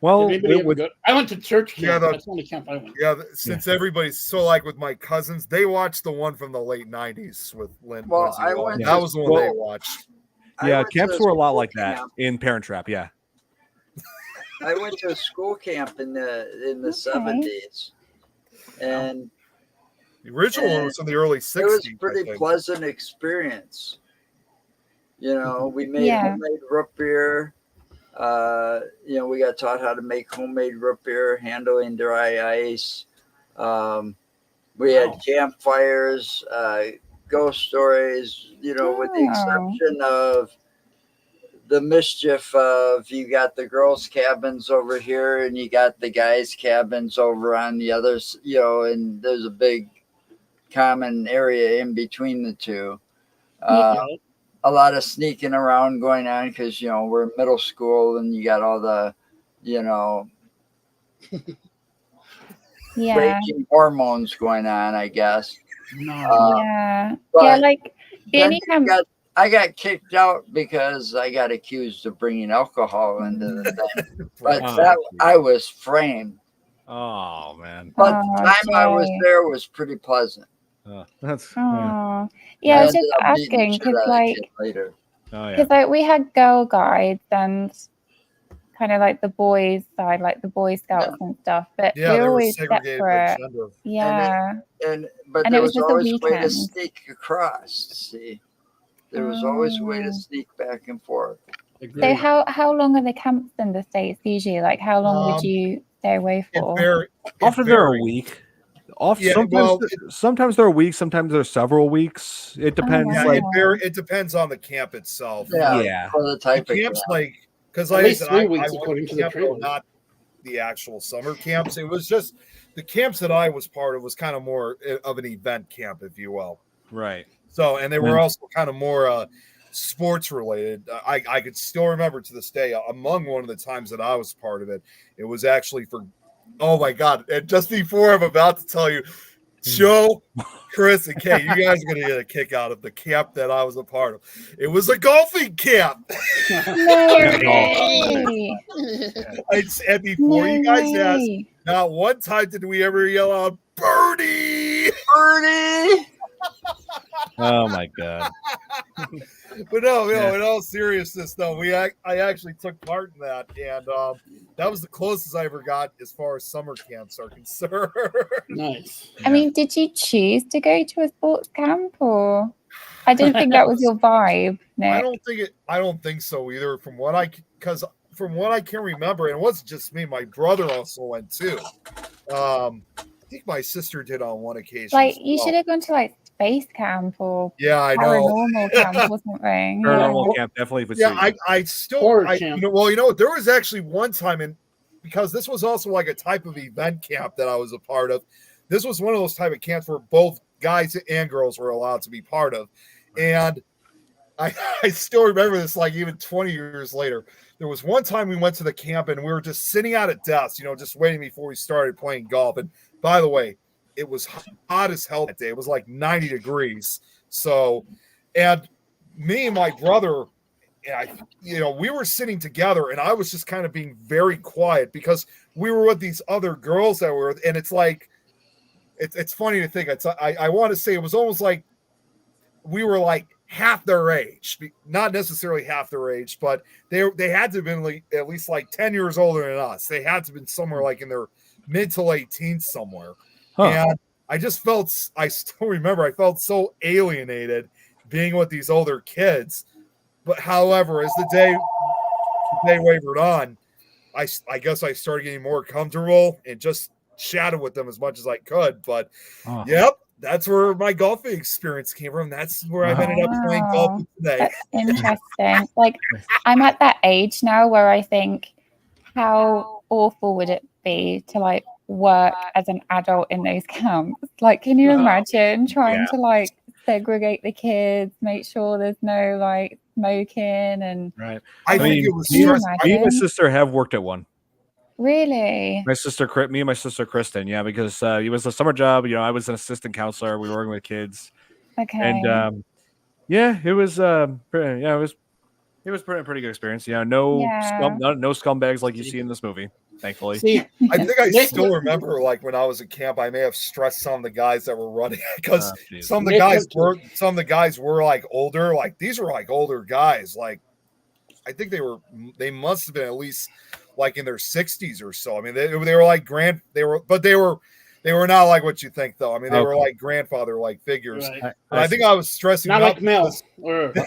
A: Well,
C: Did anybody ever
A: with,
C: go? I went to church camp.
G: Yeah,
C: That's the only camp I went.
G: Yeah, since everybody's so like with my cousins, they watched the one from the late '90s with Lindsay
B: I
G: Lohan.
B: went
G: That
B: to-
G: was the one they watched.
B: I
A: yeah,
B: went to
A: camps were a lot
B: school
A: like that
B: camp.
A: in Parent Trap. Yeah.
B: I went to a school camp in the 70s, and
G: The original one was from the early '60s.
B: it was a
G: I
B: pretty
G: think.
B: pleasant experience. You know, we made
H: Yeah.
B: homemade root beer. You know, we got taught how to make homemade root beer, handling dry ice. We had campfires, ghost stories. You know, with the exception of the mischief of you got the girls' cabins over here and you got the guys' cabins over on the others. You know, and there's a big common area in between the two. A lot of sneaking around going on because, you know, we're in middle school and you got all the, you know,
H: Yeah.
B: raging hormones going on, I guess.
H: Yeah.
B: but
H: Yeah, like the
B: then
H: only camp.
B: I got kicked out because I got accused of bringing alcohol into the thing. But I was framed.
A: Oh man.
B: But the time I was
H: Jay.
B: there was pretty pleasant.
A: That's
H: Oh. Yeah, I was
B: ended
H: just
B: up beating the
H: asking
B: shit
H: because,
B: out of the
H: like,
B: kid later.
A: Oh yeah.
H: because like we had girl guides and kind of like the boys side, like the Boy Scouts and stuff, but
G: Yeah,
H: we
G: they
H: were
G: were
H: always
G: segregated by
H: separate.
G: gender.
H: Yeah.
B: But
H: And
B: there
H: it was
B: was
H: just a
B: always a way to
H: weekend.
B: sneak across. See, there was always a way to sneak back and forth.
H: So how long are the camps in the States usually? Like how long would you stay away for?
A: Often they're a week.
G: Yeah,
A: Sometimes they're a week. Sometimes they're several weeks. It depends.
G: Yeah,
A: like
G: it depends on the camp itself.
A: Yeah.
B: For the type of
G: camps,
B: camp.
G: like because
C: At
G: like I
C: least
G: said,
C: 3
G: I
C: weeks,
G: went
C: according
G: to
C: to the
G: camp, though,
C: trailer.
G: not the actual summer camps. It was just the camps that I was part of was kind of more of an event camp, if you will.
A: Right.
G: So, and they were also kind of more sports related. I could still remember to this day, among one of the times that I was part of it, it was actually for, oh my God. And just before I'm about to tell you, Joe, Chris, and Kay, you guys are going to get a kick out of the camp that I was a part of. It was a golfing camp. And before you guys ask, not one time did we ever yell out, Birdie!
B: Birdie!
A: Oh my God.
G: But no, in all seriousness, though, I actually took part in that, and that was the closest I ever got as far as summer camps are concerned.
C: Nice.
H: I mean, did you choose to go to a sports camp or I didn't think that was your vibe.
G: I don't think so either. From what I can remember, and it wasn't just me. My brother also went too. I think my sister did on one occasion.
H: Like you should have gone to like space camp or
G: I know
H: paranormal camp or something.
A: Paranormal camp definitely would.
G: I still there was actually one time because this was also like a type of event camp that I was a part of. This was one of those type of camps where both guys and girls were allowed to be part of, and I still remember this, like even 20 years later. There was one time we went to the camp and we were just sitting at a desk, just waiting before we started playing golf. And by the way, it was hot as hell that day. It was like 90 degrees. So, and me and my brother, we were sitting together and I was just kind of being very quiet because we were with these other girls that were, and it's like, it's funny to think. I want to say it was almost like we were like half their age, not necessarily half their age, but they had to have been like at least like 10 years older than us. They had to have been somewhere like in their mid to late teens somewhere. And I still remember I felt so alienated being with these older kids. But however, as the day wavered on, I guess I started getting more comfortable and just chatted with them as much as I could. But yep, that's where my golfing experience came from. That's where I've ended up playing golf today.
H: That's interesting. Like I'm at that age now where I think, how awful would it be to like work as an adult in those camps? Like, can you imagine trying to like segregate the kids, make sure there's no like smoking and
A: right?
G: I think it was
A: me and my sister have worked at one.
H: Really?
A: Me and my sister Kristen, because it was a summer job. I was an assistant counselor. We were working with kids.
H: Okay.
A: And it was it was pretty good experience. No scumbags like you see in this movie, thankfully.
C: See,
G: I think I still remember like when I was at camp, I may have stressed some of the guys that were running because some of the guys were like older. Like these were like older guys. Like I think they must have been at least like in their 60s or so. I mean, they were like they were not like what you think though. I mean, they were like grandfather like figures.
C: Right.
G: I think I was stressing
C: not
G: out
C: like Mel.
G: Weirdest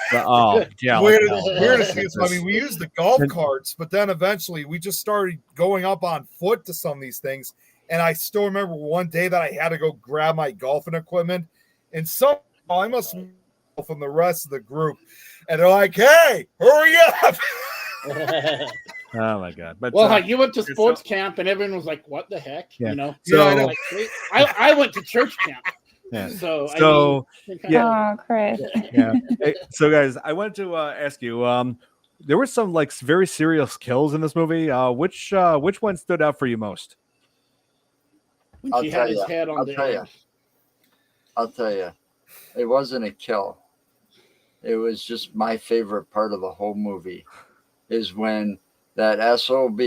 G: thing is, I mean, we used the golf carts, but then eventually we just started going up on foot to some of these things. And I still remember one day that I had to go grab my golfing equipment, and somehow I must have from the rest of the group, and they're like, "Hey, hurry up!"
A: Oh my god! But
C: you went to sports camp and everyone was like, "What the heck?"
A: Yeah.
C: So I went to church camp.
A: Yeah.
H: Chris.
A: Yeah. Hey, so guys, I wanted to ask you. There were some like very serious kills in this movie. Which one stood out for you most?
B: I'll tell you. It wasn't a kill. It was just my favorite part of the whole movie. Is when that SOB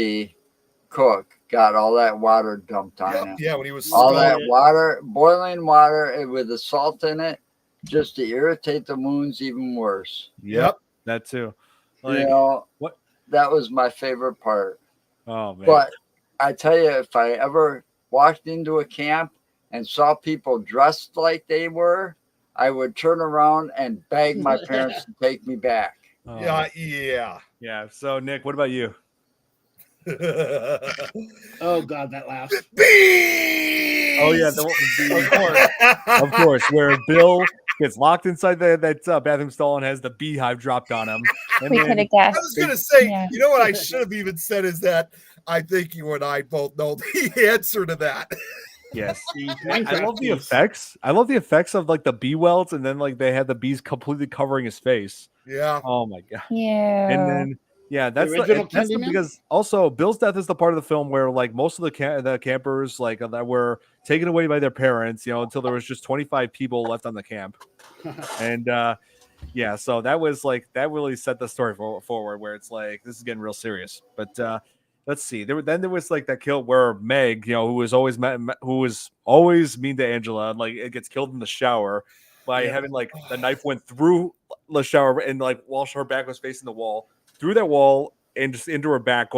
B: cook got all that water dumped on him.
G: Yeah, when he was
B: all that water, boiling water with the salt in it, just to irritate the wounds even worse.
A: Yep, that too.
B: Like,
A: what?
B: That was my favorite part.
A: Oh man!
B: But I tell you, if I ever walked into a camp and saw people dressed like they were, I would turn around and beg my parents to take me back.
A: Oh.
G: Yeah.
A: So Nick, what about you?
C: Oh God, that laugh.
G: Bees!
A: Oh yeah, of course, where Bill gets locked inside that bathroom stall and has the beehive dropped on him.
H: We could have guessed.
G: I was gonna say, you know what I should have even said is that I think you and I both know the answer to that.
A: Yes, I love the effects. I love the effects of like the bee welts, and then like they had the bees completely covering his face.
G: Yeah.
A: Oh my god.
H: Yeah.
A: And then that's because also Bill's death is the part of the film where like most of the campers like that were taken away by their parents, until there was just 25 people left on the camp, and so that was like that really set the story forward where it's like this is getting real serious. But let's see. There was like that kill where Meg, who was always mean to Angela, and like it gets killed in the shower by having like the knife went through the shower and like while her back was facing the wall, through that wall and just into her back,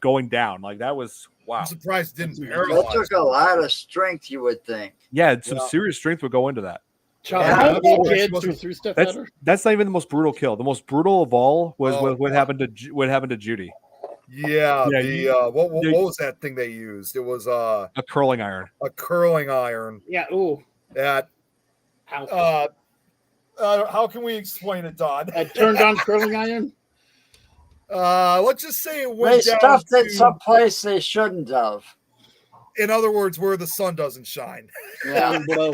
A: going down. Like that was wow.
G: I'm surprised it didn't paralyze.
B: That took a lot of strength, you would think.
A: Yeah, some serious strength would go into that.
C: Child,
H: Yeah.
C: kids who threw stuff at her.
A: That's not even the most brutal kill. The most brutal of all was what happened to Judy.
G: Yeah, what
A: Yeah.
G: was that thing they used? It was
A: a curling iron.
G: A curling iron.
C: Yeah. Ooh.
G: That. How can we explain it, Don?
C: A turned on curling iron.
G: Let's just say it went
B: They
G: down
B: stuffed
G: to
B: it someplace they shouldn't have.
G: In other words, where the sun doesn't shine.
C: Down below.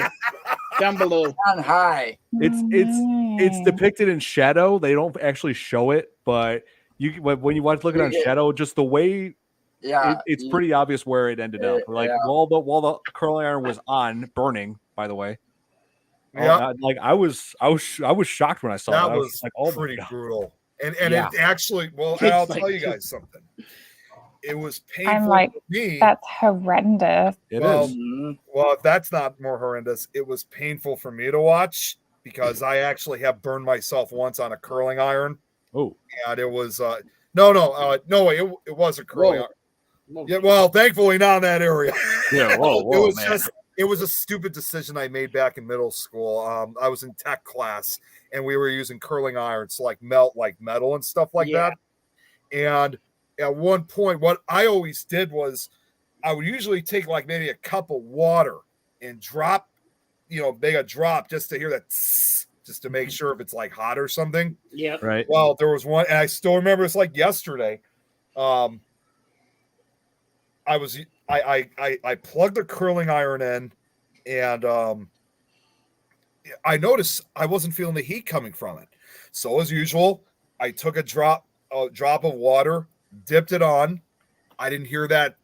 C: Down below.
B: On high.
A: It's depicted in shadow. They don't actually show it, but when you want to look at it on shadow, just the way it's pretty obvious where it ended up. Like while the curling iron was on, burning, by the way.
G: Yeah,
A: I was shocked when I saw that.
G: That was
A: like, oh,
G: pretty brutal. And it actually, well, I'll tell you guys something. It was painful
H: I'm like,
G: for me.
H: that's horrendous.
A: It
G: is.
A: Mm-hmm.
G: Well, if that's not more horrendous, it was painful for me to watch because I actually have burned myself once on a curling iron.
A: Oh,
G: and it was no, it was a curling iron. Yeah, well, thankfully not in that area.
A: Yeah, whoa,
G: it was
A: man.
G: It was a stupid decision I made back in middle school. I was in tech class and we were using curling irons to like melt like metal and stuff like that. And at one point, what I always did was I would usually take like maybe a cup of water and drop, make a drop just to hear that, just to make sure if it's like hot or something.
C: Yeah.
A: Right.
G: Well, there was one, and I still remember it's like yesterday. I plugged the curling iron in, and I noticed I wasn't feeling the heat coming from it. So as usual, I took a drop of water, dipped it on. I didn't hear that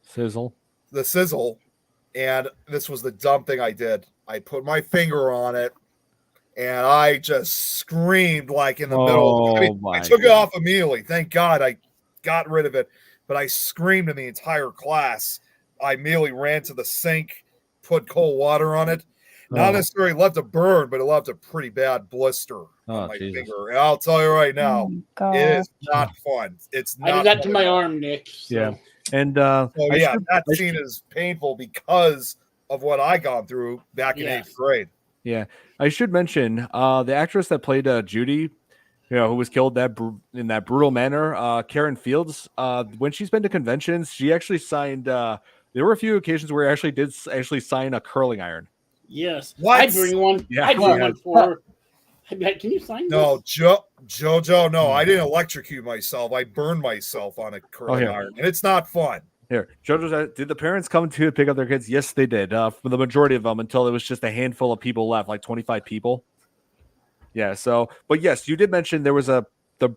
A: sizzle,
G: the sizzle, and this was the dumb thing I did. I put my finger on it, and I just screamed like in the middle. I took it off immediately. Thank God I got rid of it. But I screamed in the entire class. I immediately ran to the sink, put cold water on it. Not necessarily left a burn, but it left a pretty bad blister on my finger. And I'll tell you right now, it is not fun. It's not.
C: I did that to my arm, Nick. So.
A: Yeah. And
G: that scene is painful because of what I gone through back in 8th grade.
A: Yeah. I should mention the actress that played Judy, who was killed in that brutal manner, Karen Fields, when she's been to conventions, she actually signed there were a few occasions where she did sign a curling iron.
C: Yes.
G: What?
C: I'd bring one.
A: Yeah.
C: I'd bring one for her. Can you sign
G: No,
C: this?
G: Jojo, no, I didn't electrocute myself. I burned myself on a curling iron, and it's not fun.
A: Here, Jojo, did the parents come to pick up their kids? Yes, they did. For the majority of them, until it was just a handful of people left, like 25 people. Yeah. So, but yes, you did mention there was the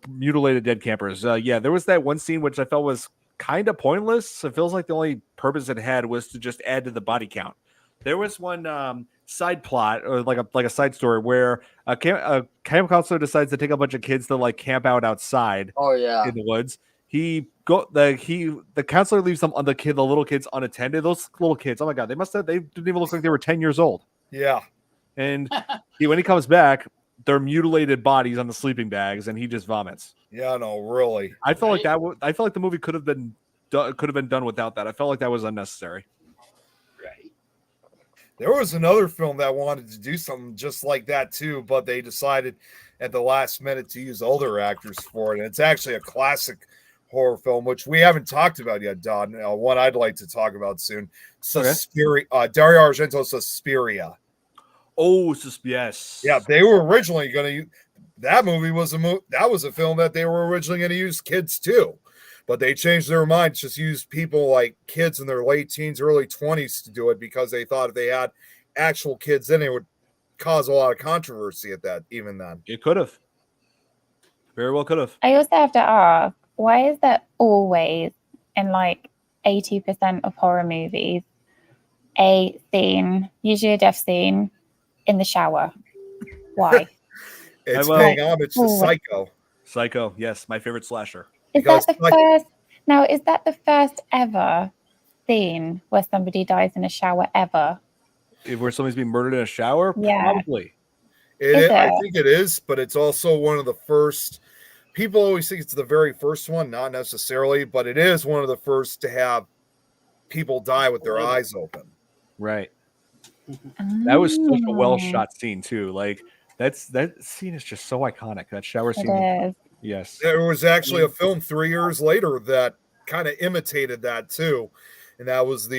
A: mutilated dead campers. There was that one scene which I felt was kind of pointless. It feels like the only purpose it had was to just add to the body count. There was one side plot or like a side story where a camp counselor decides to take a bunch of kids to like camp out outside.
B: Oh yeah,
A: in the woods. The counselor leaves the little kids unattended. Those little kids, oh my god, they didn't even look like they were 10 years old.
G: Yeah,
A: and when he comes back, they're mutilated bodies on the sleeping bags, and he just vomits.
G: Yeah, no, really.
A: I felt like that. I felt like the movie could have been done without that. I felt like that was unnecessary.
C: Right.
G: There was another film that wanted to do something just like that too, but they decided at the last minute to use older actors for it. And it's actually a classic horror film, which we haven't talked about yet, Don. One I'd like to talk about soon. Suspiria, Dario Argento's Suspiria.
A: Oh, yes.
G: Yeah, they were originally going to use that movie. That was a film that they were originally going to use kids too, but they changed their minds. Just use people like kids in their late teens, early 20s to do it because they thought if they had actual kids in it would cause a lot of controversy at that. Even then,
A: it could have. Very well could have.
H: I also have to ask, why is that always in like 80% of horror movies a scene, usually a death scene, in the shower? Why?
G: It's paying homage to Psycho.
A: Psycho, yes, my favorite slasher.
H: Is that the first? Now, is that the first ever scene where somebody dies in a shower ever?
A: Where somebody's being murdered in a shower?
H: Yeah.
A: Probably.
G: I think it is, but it's also one of the first. People always think it's the very first one, not necessarily, but it is one of the first to have people die with their eyes open.
A: Right. That was such a well
H: Oh,
A: shot scene too. Like that scene is just so iconic. That shower
H: it
A: scene.
H: is.
A: Yes.
G: There was actually a film 3 years later that kind of imitated that too, and that was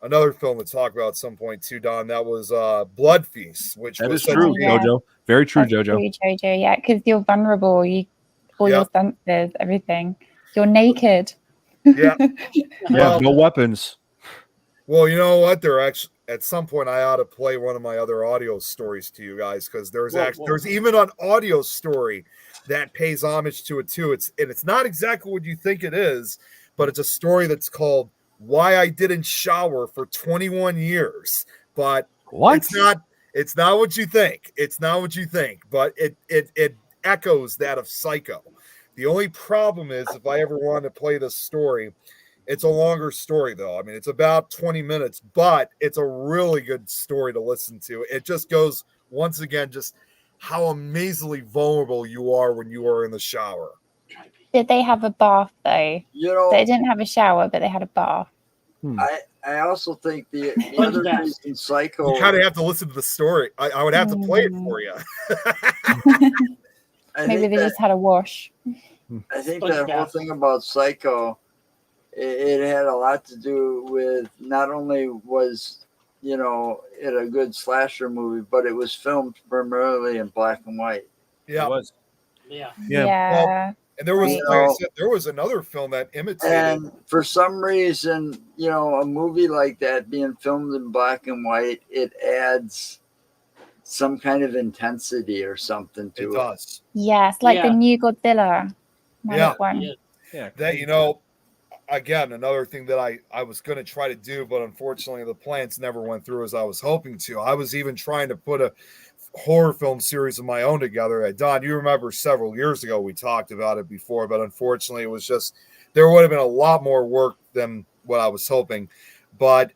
G: another film to talk about at some point too, Don. That was Blood Feast, which
A: That
G: was
A: is
G: said
A: true,
G: to be
H: yeah.
A: Jojo. Very true,
H: That's
A: Jojo.
H: true, Jojo. Yeah, because you're vulnerable. All
G: Yeah.
H: your senses, everything. You're naked.
G: Yeah.
A: Yeah,
G: Well,
A: no weapons.
G: Well, you know what? There actually at some point I ought to play one of my other audio stories to you guys because there's even an audio story that pays homage to it too. It's not exactly what you think it is, but it's a story that's called "Why I Didn't Shower for 21 Years." But
A: What?
G: it's not what you think. It's not what you think, but it echoes that of Psycho. The only problem is if I ever wanted to play this story. It's a longer story, though. I mean, it's about 20 minutes, but it's a really good story to listen to. It just goes, once again, just how amazingly vulnerable you are when you are in the shower.
H: Did they have a bath, though?
B: You know,
H: They didn't have a shower, but they had a bath.
B: I also think the other reason Psycho.
G: You kind of have to listen to the story. I would have to play it for you.
H: Maybe they just had a wash.
B: I think that whole thing about Psycho, it had a lot to do with not only was, it a good slasher movie, but it was filmed primarily in black and white.
G: Yeah.
A: It was.
C: Yeah.
G: Well, and there was, like I said, there was another film that imitated.
B: And for some reason, a movie like that being filmed in black and white, it adds some kind of intensity or something to it.
G: It does.
H: Yes, like the new Godzilla.
G: One.
A: Yeah.
G: That, again, another thing that I was going to try to do, but unfortunately the plans never went through as I was hoping to. I was even trying to put a horror film series of my own together. Don, you remember several years ago we talked about it before, but unfortunately it was just, there would have been a lot more work than what I was hoping. But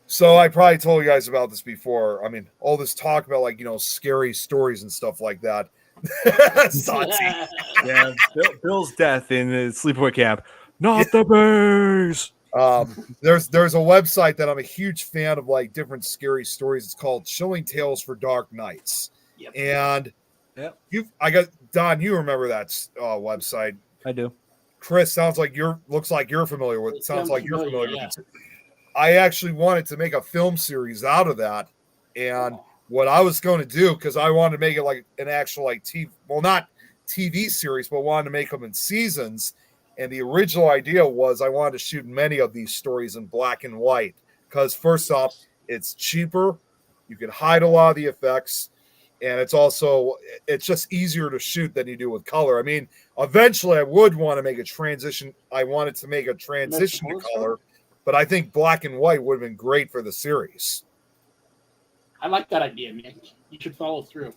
G: so I probably told you guys about this before. I mean, all this talk about scary stories and stuff like that.
A: Yeah, Bill's death in the sleepaway camp. Not the base.
G: There's a website that I'm a huge fan of, different scary stories. It's called Chilling Tales for Dark Nights.
C: Yep.
G: And Don, you remember that website?
A: I do.
G: Chris, looks like you're familiar with it. Sounds like you're familiar with it. I actually wanted to make a film series out of that, and what I was going to do, because I wanted to make it like an actual TV, well, not TV series, but wanted to make them in seasons. And the original idea was I wanted to shoot many of these stories in black and white because, first off, it's cheaper. You can hide a lot of the effects. And it's just easier to shoot than you do with color. I mean, eventually I would want to make a transition. I wanted to make a transition to color, but I think black and white would have been great for the series.
C: I like that idea, Nick. You should follow through.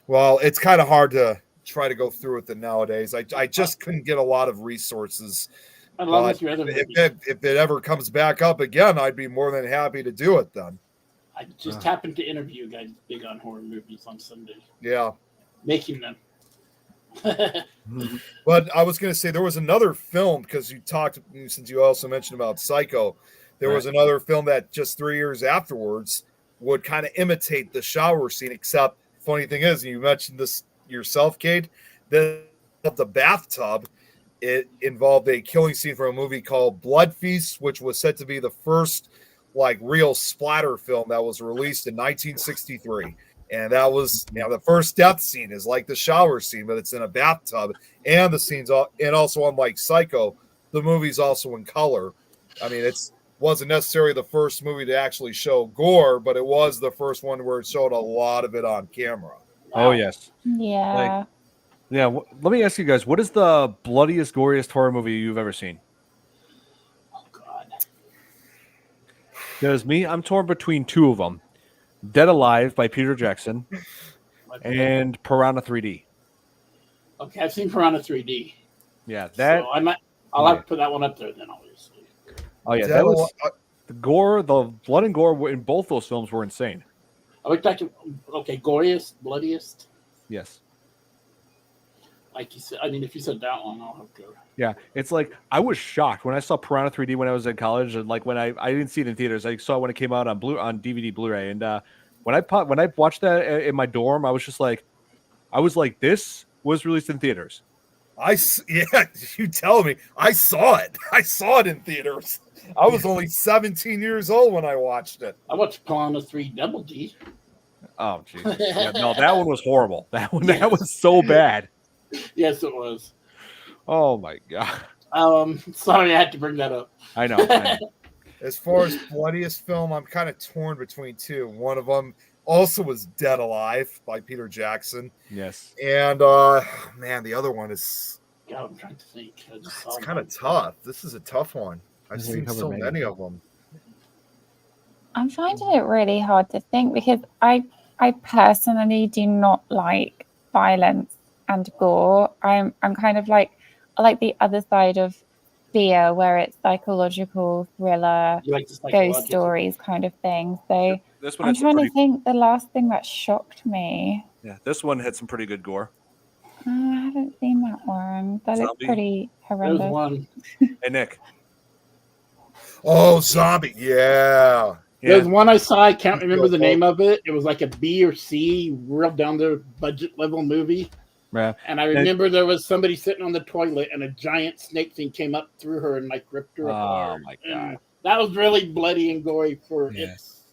G: Well, it's kind of hard to try to go through with it nowadays. I just couldn't get a lot of resources.
C: Along with your other movies.
G: If it ever comes back up again, I'd be more than happy to do it then.
C: I just happened to interview guys big on horror movies on Sunday.
G: Yeah.
C: Making them.
G: But I was going to say there was another film, because you talked, since you also mentioned about Psycho, there was another film that just 3 years afterwards would kind of imitate the shower scene, except funny thing is, and you mentioned this yourself, Kate, the bathtub, it involved a killing scene from a movie called Blood Feast, which was said to be the first real splatter film that was released in 1963. And that was, the first death scene is like the shower scene, but it's in a bathtub. And the scenes, and also unlike Psycho, the movie's also in color. I mean, wasn't necessarily the first movie to actually show gore, but it was the first one where it showed a lot of it on camera.
A: Oh, yes.
H: Yeah.
A: Let me ask you guys, what is the bloodiest, goriest horror movie you've ever seen?
C: Oh, God.
A: Because I'm torn between two of them. Dead Alive by Peter Jackson and Piranha 3D.
C: Okay, I've seen Piranha 3D.
A: Yeah, that.
C: So I'll have to put that one up there then, obviously.
A: Oh yeah, that was the gore. The blood and gore in both those films were insane.
C: Are we talking? Okay, goriest, bloodiest.
A: Yes.
C: Like you said, I mean, if you said that one, I'll have to.
A: Yeah, it's like I was shocked when I saw Piranha 3D when I was in college, and like when I didn't see it in theaters, I saw it when it came out on DVD Blu-ray, and when I watched that in my dorm, I was like, this was released in theaters.
G: Yeah, you tell me. I saw it. I saw it in theaters. I was only 17 years old when I watched it.
C: I watched Piranha 3 Double D.
A: Oh, Jesus. Yeah, no, that one was horrible. That was so bad.
C: Yes, it was.
A: Oh my God.
C: Sorry, I had to bring that up.
A: I know.
G: As far as bloodiest film, I'm kind of torn between two. One of them also was Dead Alive by Peter Jackson.
A: Yes.
G: And man, the other one is.
C: God, I'm trying to think.
G: It's kind of tough. This is a tough one. I've seen so many of them.
H: I'm finding it really hard to think because I personally do not like violence and gore. I'm kind of like, I like the other side of fear where it's psychological thriller, ghost stories kind of thing. So
A: this one
H: I'm trying to think the last thing that shocked me.
A: Yeah, this one had some pretty good gore.
H: I haven't seen that one. That looks pretty horrendous.
C: There's one.
A: Hey, Nick.
G: Oh, Zombie. Yeah.
C: There's one I saw. I can't remember the name of it. It was like a B or C, real down to budget level movie.
A: Yeah.
C: And I remember there was somebody sitting on the toilet and a giant snake thing came up through her and like ripped her apart.
A: Oh my God.
C: And that was really bloody and gory for its.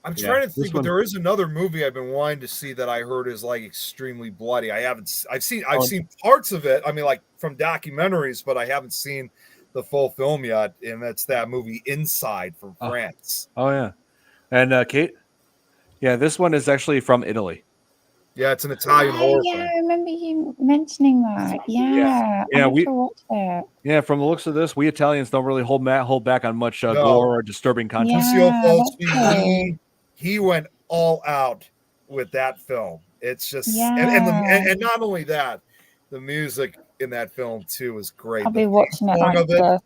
G: I'm trying to think, but there is another movie I've been wanting to see that I heard is like extremely bloody. I've seen parts of it. I mean, like from documentaries, but I haven't seen the full film yet. And that's that movie Inside from France.
A: Oh yeah. And Kate? Yeah, this one is actually from Italy.
G: Yeah, it's an Italian horror film.
H: I remember you mentioning that. Yeah, we watched it.
A: Yeah, from the looks of this, we Italians don't really hold back on much gore or disturbing content.
G: He went all out with that film. It's just and not only that, the music in that film too is great.
H: I'll be watching it like this.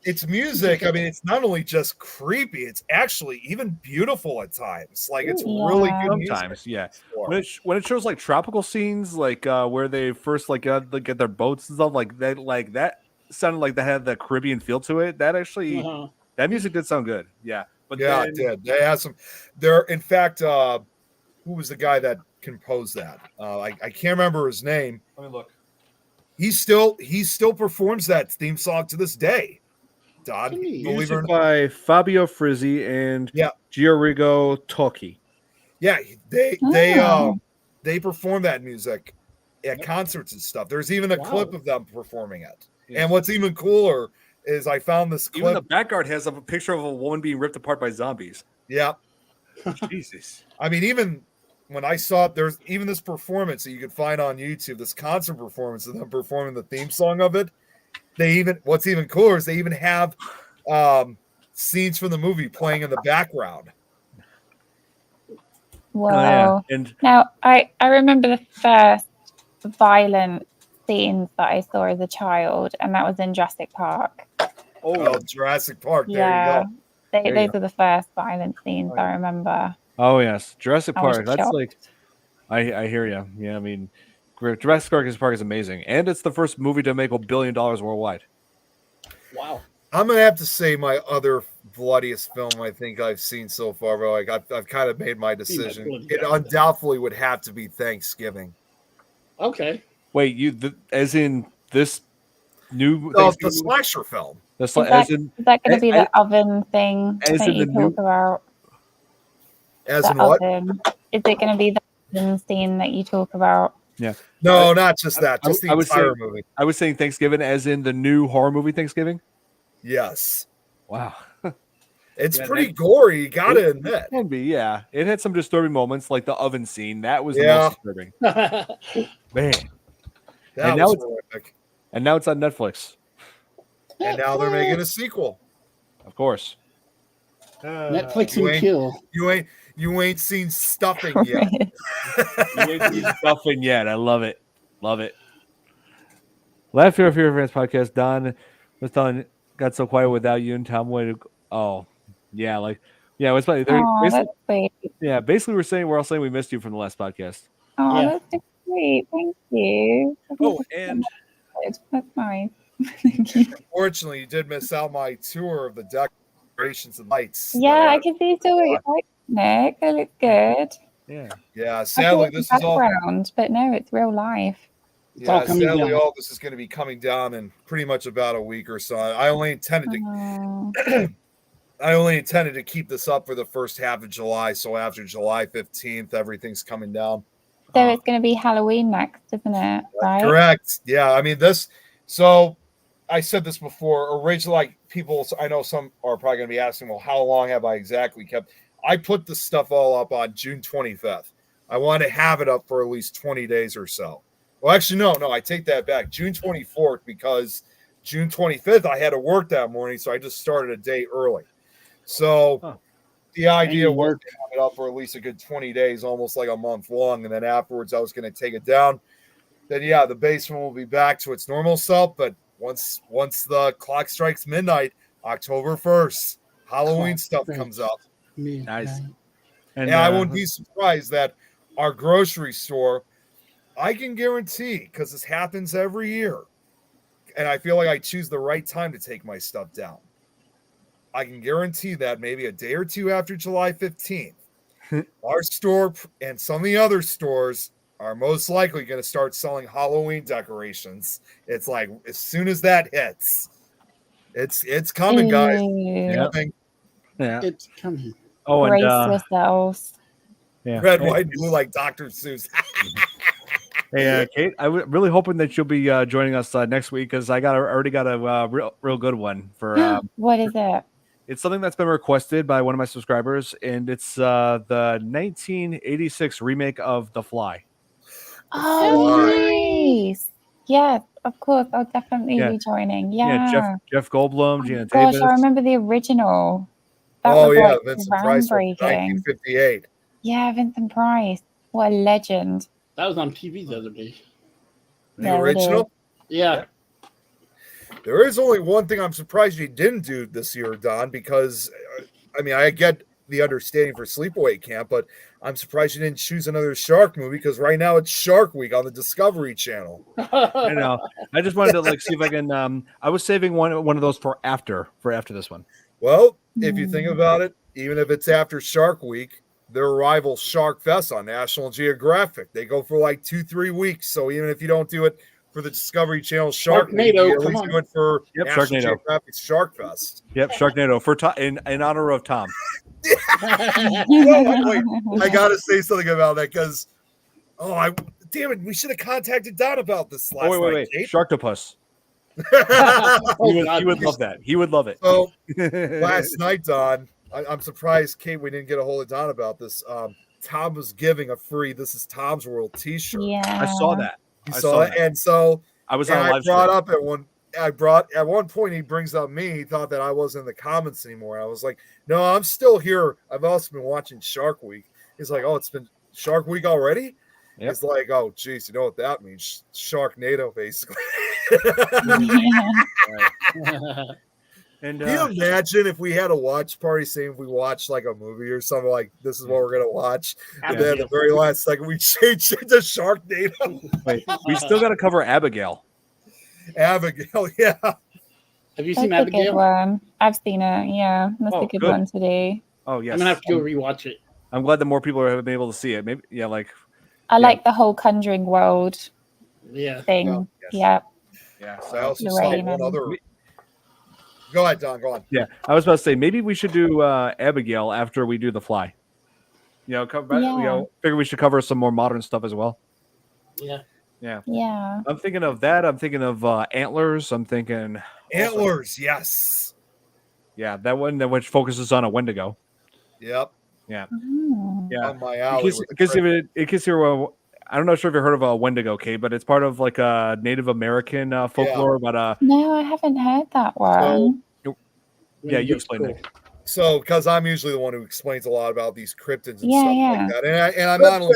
G: It's music. I mean, it's not only just creepy; it's actually even beautiful at times. Like it's really good.
A: Sometimes, yeah. When it shows like tropical scenes, like where they first get their boats and stuff, like that sounded like they had the Caribbean feel to it. That actually, that music did sound good. Yeah, but
G: it did. They had some. There, in fact, who was the guy that composed that? I can't remember his name.
A: Let me look.
G: He still performs that theme song to this day. Don,
A: music by Fabio Frizzi and Giorgio Tocchi.
G: Yeah, they perform that music at concerts and stuff. There's even a clip of them performing it. Yeah. And what's even cooler is I found this clip.
A: Even the background has a picture of a woman being ripped apart by zombies.
G: Yeah.
A: Jesus.
G: I mean, even when I saw it, there's even this performance that you could find on YouTube, this concert performance of them performing the theme song of it. What's even cooler is they even have scenes from the movie playing in the background.
H: Wow. And now I remember the first violent scenes that I saw as a child, and that was in Jurassic Park.
G: Oh, Jurassic Park. There you go.
H: Those are the first violent scenes I remember.
A: Oh yes, Jurassic Park. That's like, I hear you. Yeah, I mean, Jurassic Park is amazing, and it's the first movie to make $1 billion worldwide.
C: Wow.
G: I'm gonna have to say my other bloodiest film I think I've seen so far, bro. Like I've kind of made my decision. It undoubtedly would have to be Thanksgiving.
C: Okay.
A: Wait, as in this new?
G: No, the slasher film.
H: Is that going to be the oven thing that you talk about?
G: As in what?
H: Is it going to be the oven scene that you talk about?
A: Yeah.
G: No, not just that. Just the entire movie.
A: I was saying Thanksgiving, as in the new horror movie Thanksgiving.
G: Yes.
A: Wow.
G: It's pretty gory, you gotta admit.
A: It can be, yeah. It had some disturbing moments, like the oven scene. That was the most disturbing. Man.
G: That was horrific.
A: And now it's on Netflix.
G: And now they're making a sequel.
A: Of course.
C: Netflix and kill.
G: You ain't seen Stuffing yet.
A: You ain't seen Stuffing yet. I love it. Love it. Last FearFans podcast, Don was telling got so quiet without you and Tom waited. Oh, yeah, it was funny.
H: That's sweet.
A: Yeah, basically we're all saying we missed you from the last podcast.
H: Oh, that's so sweet. Thank you.
A: Oh, and
H: That's nice. Thank you.
G: Unfortunately, you did miss out my tour of the decorations and lights.
H: Yeah, I can see still what you like, Nick. They look good.
G: Yeah. Sadly, this is all.
H: Background, but no, it's real life.
C: It's all coming
G: sadly,
C: down.
G: all this is going to be coming down in pretty much about a week or so. I only intended to keep this up for the first half of July. So after July 15th, everything's coming down.
H: So it's going to be Halloween next, isn't it? Right?
G: Correct. Yeah. I mean, this. So I said this before. Originally, like people, I know some are probably going to be asking, well, how long have I exactly kept? I put this stuff all up on June 25th. I want to have it up for at least 20 days or so. Well, actually, no, I take that back. June 24th, because June 25th, I had to work that morning, so I just started a day early. So the idea was to have it up for at least a good 20 days, almost like a month long, and then afterwards I was going to take it down. Then, yeah, the basement will be back to its normal self, but once the clock strikes midnight, October 1st, Halloween stuff comes up.
A: Nice.
G: And I wouldn't be surprised that our grocery store, I can guarantee, because this happens every year, and I feel like I choose the right time to take my stuff down. I can guarantee that maybe a day or two after July 15th, our store and some of the other stores are most likely going to start selling Halloween decorations. It's like, as soon as that hits, it's coming, guys.
A: Yeah.
C: It's coming.
A: Oh, and
H: brace yourselves.
A: Yeah.
G: Red, white, and blue, like Dr. Seuss.
A: Hey, Kate, I'm really hoping that you'll be joining us next week, because I already got a real good one for.
H: What is it?
A: It's something that's been requested by one of my subscribers, and it's the 1986 remake of The Fly.
H: Oh, nice. Yes, of course. I'll definitely be joining. Yeah.
A: Jeff Goldblum, Gina
H: Gosh,
A: Davis.
H: I remember the original. That was like
G: Vincent Price, from
H: groundbreaking.
G: 1958.
H: Yeah, Vincent Price. What a legend.
C: That was on TV the other day.
G: The original?
C: Yeah.
G: There is only one thing I'm surprised you didn't do this year, Don, because, I mean, I get the understanding for Sleepaway Camp, but I'm surprised you didn't choose another shark movie, because right now it's Shark Week on the Discovery Channel.
A: I know. I just wanted to see if I can. I was saving one of those for after this one.
G: Well, if you think about it, even if it's after Shark Week, their rival Shark Fest on National Geographic, they go for like 2-3 weeks. So even if you don't do it for the Discovery Channel Shark Week, you at least do it for National Geographic's Shark Fest.
A: Yep, Sharknado for in honor of Tom.
G: Wait, I gotta say something about that, because damn it, we should have contacted Don about this last night.
A: Wait. Sharktopus. He would love that. He would love it.
G: So last night, Don, I'm surprised, Kate, we didn't get a hold of Don about this. Tom was giving a free "This Is Tom's World" T-shirt.
H: Yeah,
A: I saw that.
G: You saw that, and so
A: I was on a live
G: brought up at one point, he brings up me. He thought that I wasn't in the comments anymore. I was like, no, I'm still here. I've also been watching Shark Week. He's like, oh, it's been Shark Week already? Yep. It's like, oh, geez, you know what that means? Sharknado, basically. And can you imagine if we had a watch party, saying if we watched like a movie or something, like this is what we're gonna watch, and then the very last second we change it to Sharknado.
A: Wait, we still got to cover Abigail.
G: Abigail, yeah.
C: Have you
H: that's
C: seen Abigail?
H: A good one. I've seen it. Yeah, that's a good one today.
A: Oh yes,
C: I'm gonna have to go rewatch it.
A: I'm glad that more people have been able to see it. Maybe,
H: I like the whole Conjuring world. Thing.
G: Oh,
H: yes.
G: Yeah. So I also saw one other. Go ahead, Don. Go on.
A: Yeah, I was about to say maybe we should do Abigail after we do The Fly. Figure we should cover some more modern stuff as well.
C: Yeah.
A: I'm thinking of that. I'm thinking of Antlers. I'm thinking
G: Antlers. Yes.
A: Yeah, that one which focuses on a Wendigo.
G: Yep.
A: Yeah.
G: Yeah. On my alley.
A: In case you're, I don't know if you've heard of a Wendigo, Kate, but it's part of like a Native American folklore. But
H: no, I haven't heard that one.
A: Yeah, you explain it.
G: So, because I'm usually the one who explains a lot about these cryptids and stuff like that, and I'm not only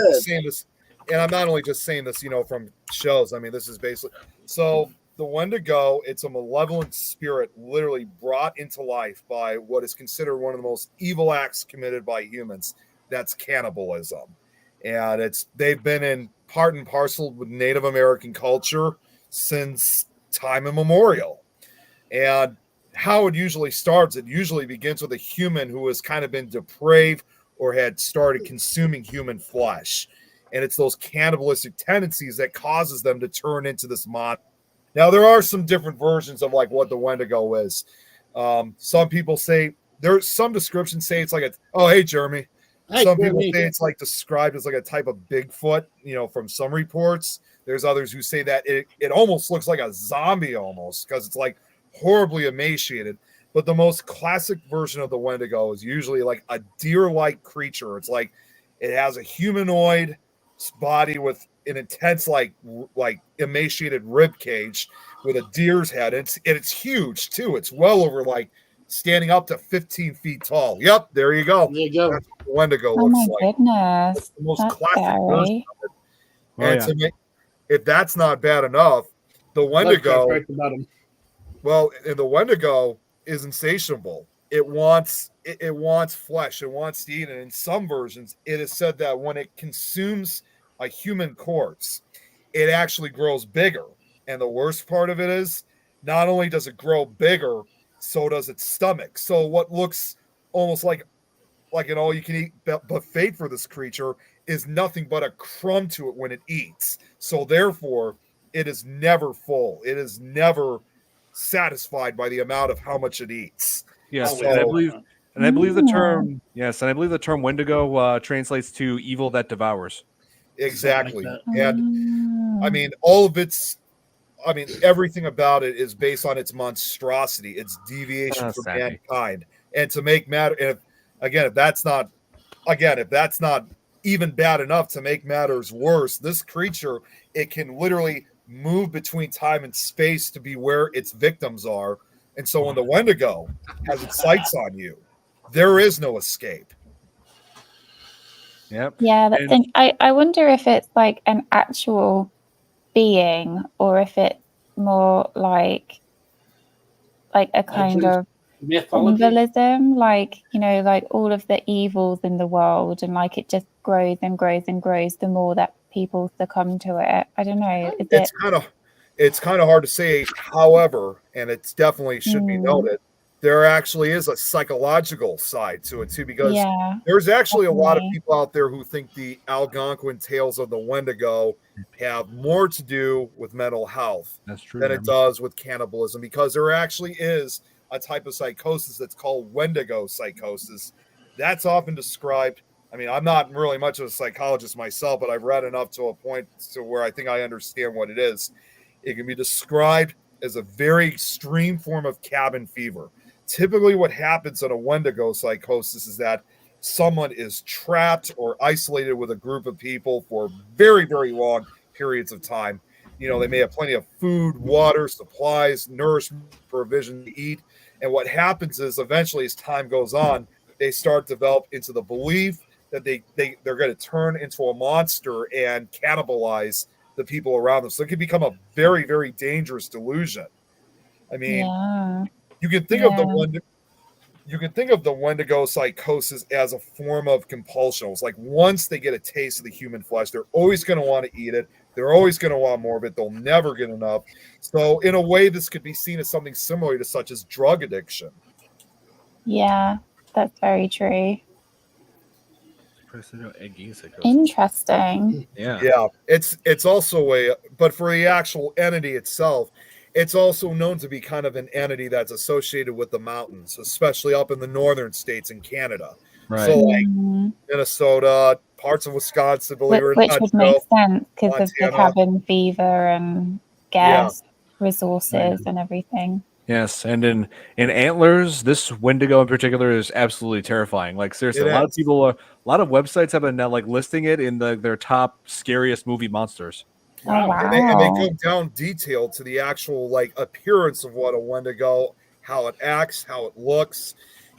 G: just saying this, from shows. I mean, this is basically so. The Wendigo, it's a malevolent spirit literally brought into life by what is considered one of the most evil acts committed by humans. That's cannibalism. And they've been in part and parcel with Native American culture since time immemorial. And how it usually starts, it usually begins with a human who has kind of been depraved or had started consuming human flesh. And it's those cannibalistic tendencies that causes them to turn into this monster. Now, there are some different versions of like what the Wendigo is. Some people say, there's some descriptions say it's like hey, Jeremy. Some people say it's like described as like a type of Bigfoot, from some reports. There's others who say that it almost looks like a zombie almost because it's like horribly emaciated. But the most classic version of the Wendigo is usually like a deer-like creature. It's like it has a humanoid body with an intense like emaciated rib cage with a deer's head. It's huge too. It's well over like standing up to 15 feet tall. Yep, there you go.
C: There you go.
G: That's what the Wendigo
H: Oh
G: looks
H: my
G: like.
H: goodness.
G: It's the most
H: That's
G: classic version
H: scary.
G: of it.
A: Oh,
G: And
A: yeah.
G: to me, if that's not bad enough, the Wendigo, the Wendigo is insatiable. It wants flesh. It wants to eat. And in some versions, it is said that when it consumes a human corpse, it actually grows bigger. And the worst part of it is, not only does it grow bigger, so does its stomach. So what looks almost like an all-you-can-eat buffet for this creature is nothing but a crumb to it when it eats. So therefore, it is never full. It is never satisfied by the amount of how much it eats.
A: Yes,
G: So,
A: and I believe the term Wendigo translates to evil that devours.
G: Exactly.
C: Like
G: And I mean, everything about it is based on its monstrosity, its deviation from
A: Sadly.
G: mankind. And to make matter, if that's not even bad enough to make matters worse, this creature, it can literally move between time and space to be where its victims are. And so when the Wendigo has its sights on you, there is no escape.
A: Yep.
H: Yeah, I wonder if it's like an actual being or if it's more like a kind of symbolism, like all of the evils in the world, and like it just grows and grows and grows the more that people succumb to it. I don't know.
G: It's kind of hard to say. However, and it's definitely should be noted, there actually is a psychological side to it too, because there's actually a lot of people out there who think the Algonquin tales of the Wendigo have more to do with mental health than it does with cannibalism, because there actually is a type of psychosis that's called Wendigo psychosis. That's often described. I mean, I'm not really much of a psychologist myself, but I've read enough to a point to where I think I understand what it is. It can be described as a very extreme form of cabin fever. Typically, what happens in a Wendigo psychosis is that someone is trapped or isolated with a group of people for very, very long periods of time. They may have plenty of food, water, supplies, nourishment, provision to eat. And what happens is eventually, as time goes on, they start to develop into the belief that they're going to turn into a monster and cannibalize the people around them. So it can become a very, very dangerous delusion. I mean, you can think of the Wendigo psychosis as a form of compulsion. It's like once they get a taste of the human flesh, they're always going to want to eat it. They're always going to want more of it. They'll never get enough. So in a way, this could be seen as something similar to such as drug addiction.
H: Yeah, that's very true. Interesting.
G: Yeah. It's also but for the actual entity itself, it's also known to be kind of an entity that's associated with the mountains, especially up in the northern states in Canada. Right. So like Minnesota, parts of Wisconsin, believe it or not.
H: Which would make sense because of the cabin fever and gas resources and everything.
A: Yes, and in Antlers, this Wendigo in particular is absolutely terrifying. Like seriously, a lot of websites have been like listing it in their top scariest movie monsters.
H: Wow.
G: And they go down detailed to the actual like appearance of what a Wendigo, how it acts, how it looks,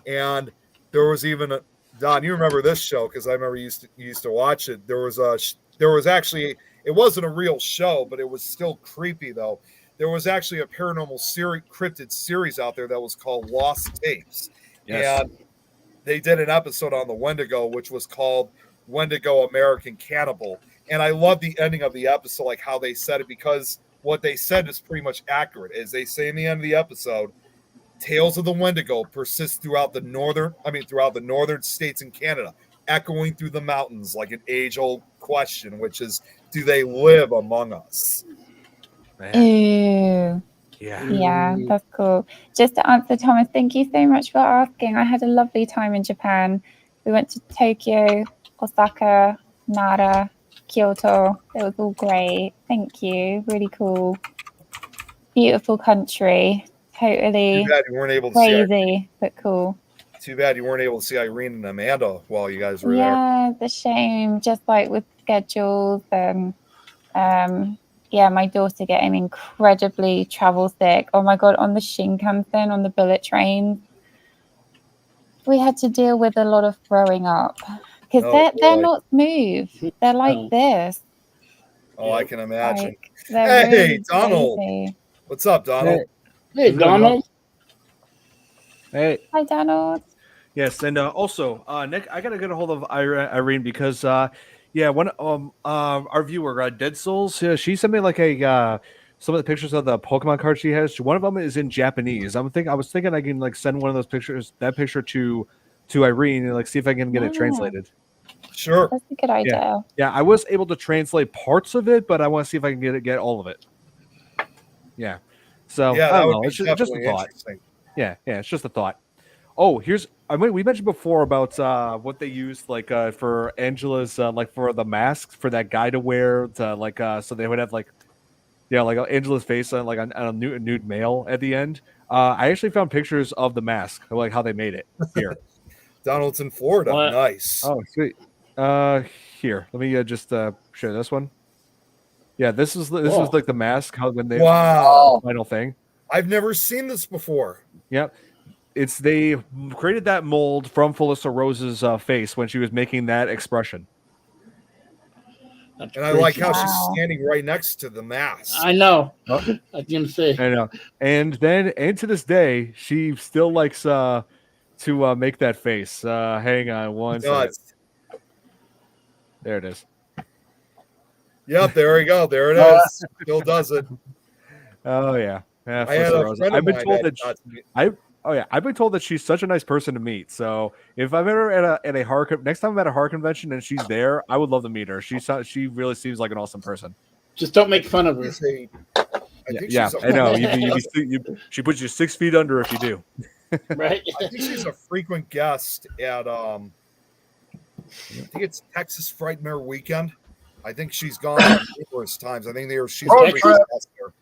G: and there was even Don, you remember this show because I remember you used to watch it. There was actually, it wasn't a real show, but it was still creepy though. There was actually a paranormal cryptid series out there that was called Lost Tapes. Yes. And they did an episode on the Wendigo, which was called Wendigo American Cannibal. And I love the ending of the episode, like how they said it, because what they said is pretty much accurate. As they say in the end of the episode, tales of the Wendigo persist throughout the northern states in Canada, echoing through the mountains like an age-old question, which is, do they live among us?
H: Ooh.
A: Yeah,
H: that's cool. Just to answer Thomas, thank you so much for asking. I had a lovely time in Japan. We went to Tokyo, Osaka, Nara, Kyoto. It was all great. Thank you. Really cool. Beautiful country. Totally
G: Too bad you weren't able to
H: crazy, but cool.
G: Too bad you weren't able to see Irene and Amanda while you guys were there.
H: Yeah, the shame. Just like with schedules and my daughter getting incredibly travel sick. Oh my god, on the Shinkansen, on the bullet trains, we had to deal with a lot of throwing up because they're not smooth. They're like this.
G: Oh, I can imagine.
H: Like, they're
G: hey,
H: really
G: Donald.
H: crazy.
G: What's up, Donald?
C: Hey, Donald.
A: Hey.
H: Hi, Donald.
A: Yes, and also, Nick, I gotta get a hold of Irene because, one our viewer, Dead Souls, she sent me like a some of the pictures of the Pokemon cards she has. One of them is in Japanese. I was thinking I can like send one of those that picture to Irene and like see if I can get it translated.
G: Sure,
H: that's a good idea.
A: Yeah, I was able to translate parts of it, but I want to see if I can get all of it. Yeah, so
G: yeah,
A: I
G: that
A: don't
G: would
A: know.
G: be
A: It's just a thought.
G: interesting.
A: Yeah, it's just a thought. Oh, we mentioned before about what they used like for Angela's like for the masks for that guy to wear to so they would have like Angela's face on like on a nude male at the end. I actually found pictures of the mask, like how they made it here.
G: Donald's in Florida.
C: What?
G: Nice.
A: Oh, sweet. Here, let me just share this one. Yeah, this is like the mask when they final thing.
G: I've never seen this before.
A: Yep. They created that mold from Felissa Rose's face when she was making that expression.
G: And I like how she's standing right next to the mask.
C: I know. I was gonna say.
A: I know. And to this day, she still likes to make that face. Hang on one second. There it is.
G: Yep, there we go. There it is. Still does it.
A: Oh yeah.
G: I had a friend
A: I've been
G: of
A: told
G: mine
A: that I've been told that she's such a nice person to meet. So if I'm ever at a horror next time I'm at a horror convention and she's there, I would love to meet her. She really seems like an awesome person.
C: Just don't make fun of her.
A: I know. She puts you 6 feet under if you do.
C: Right.
G: I think she's a frequent guest at I think it's Texas Frightmare Weekend. I think she's gone numerous times. I think she's a frequent guest there.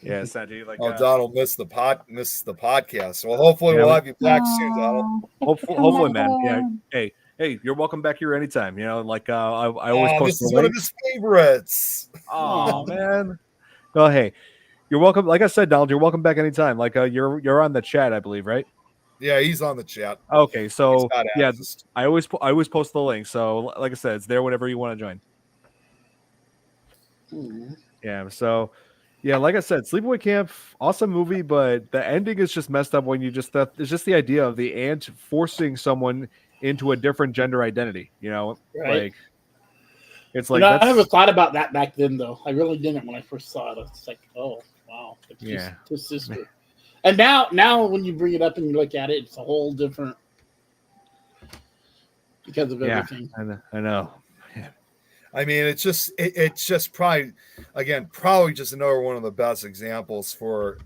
A: Yeah, Sandy. Like,
G: Donald missed the podcast. Well, hopefully we'll have you back soon, Donald.
A: Hopefully, man. Yeah. Hey, you're welcome back here anytime. You know, like I always post.
G: This is one of his favorites.
A: Oh man. Well, hey, you're welcome. Like I said, Donald, you're welcome back anytime. Like you're on the chat, I believe, right?
G: Yeah, he's on the chat.
A: Okay, so yeah, I always post the link. So like I said, it's there whenever you want to join. Yeah. So. Yeah, like I said, Sleepaway Camp, awesome movie, but the ending is just messed up when you it's just the idea of the aunt forcing someone into a different gender identity, you know?
C: Right.
A: Like it's like
C: I never thought about that back then though. I really didn't when I first saw it. It's like, oh wow. It's just his sister. And now when you bring it up and you look at it, it's a whole different because of everything.
A: I know.
G: I mean, it's just probably just another one of the best examples or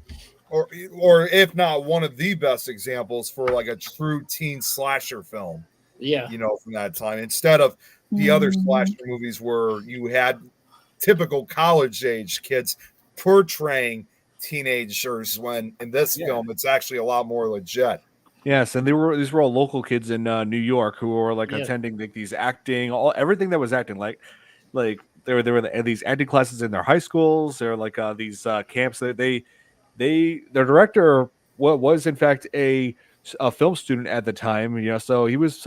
G: if not one of the best examples for like a true teen slasher film.
C: Yeah,
G: you know, from that time instead of the other slasher movies where you had typical college age kids portraying teenagers. When in this film, it's actually a lot more legit. Yes, and these were all local kids in New York who were like attending like these acting, everything that was acting like there were these acting classes in their high schools. There were like these camps that their director was in fact a film student at the time, you know, so he was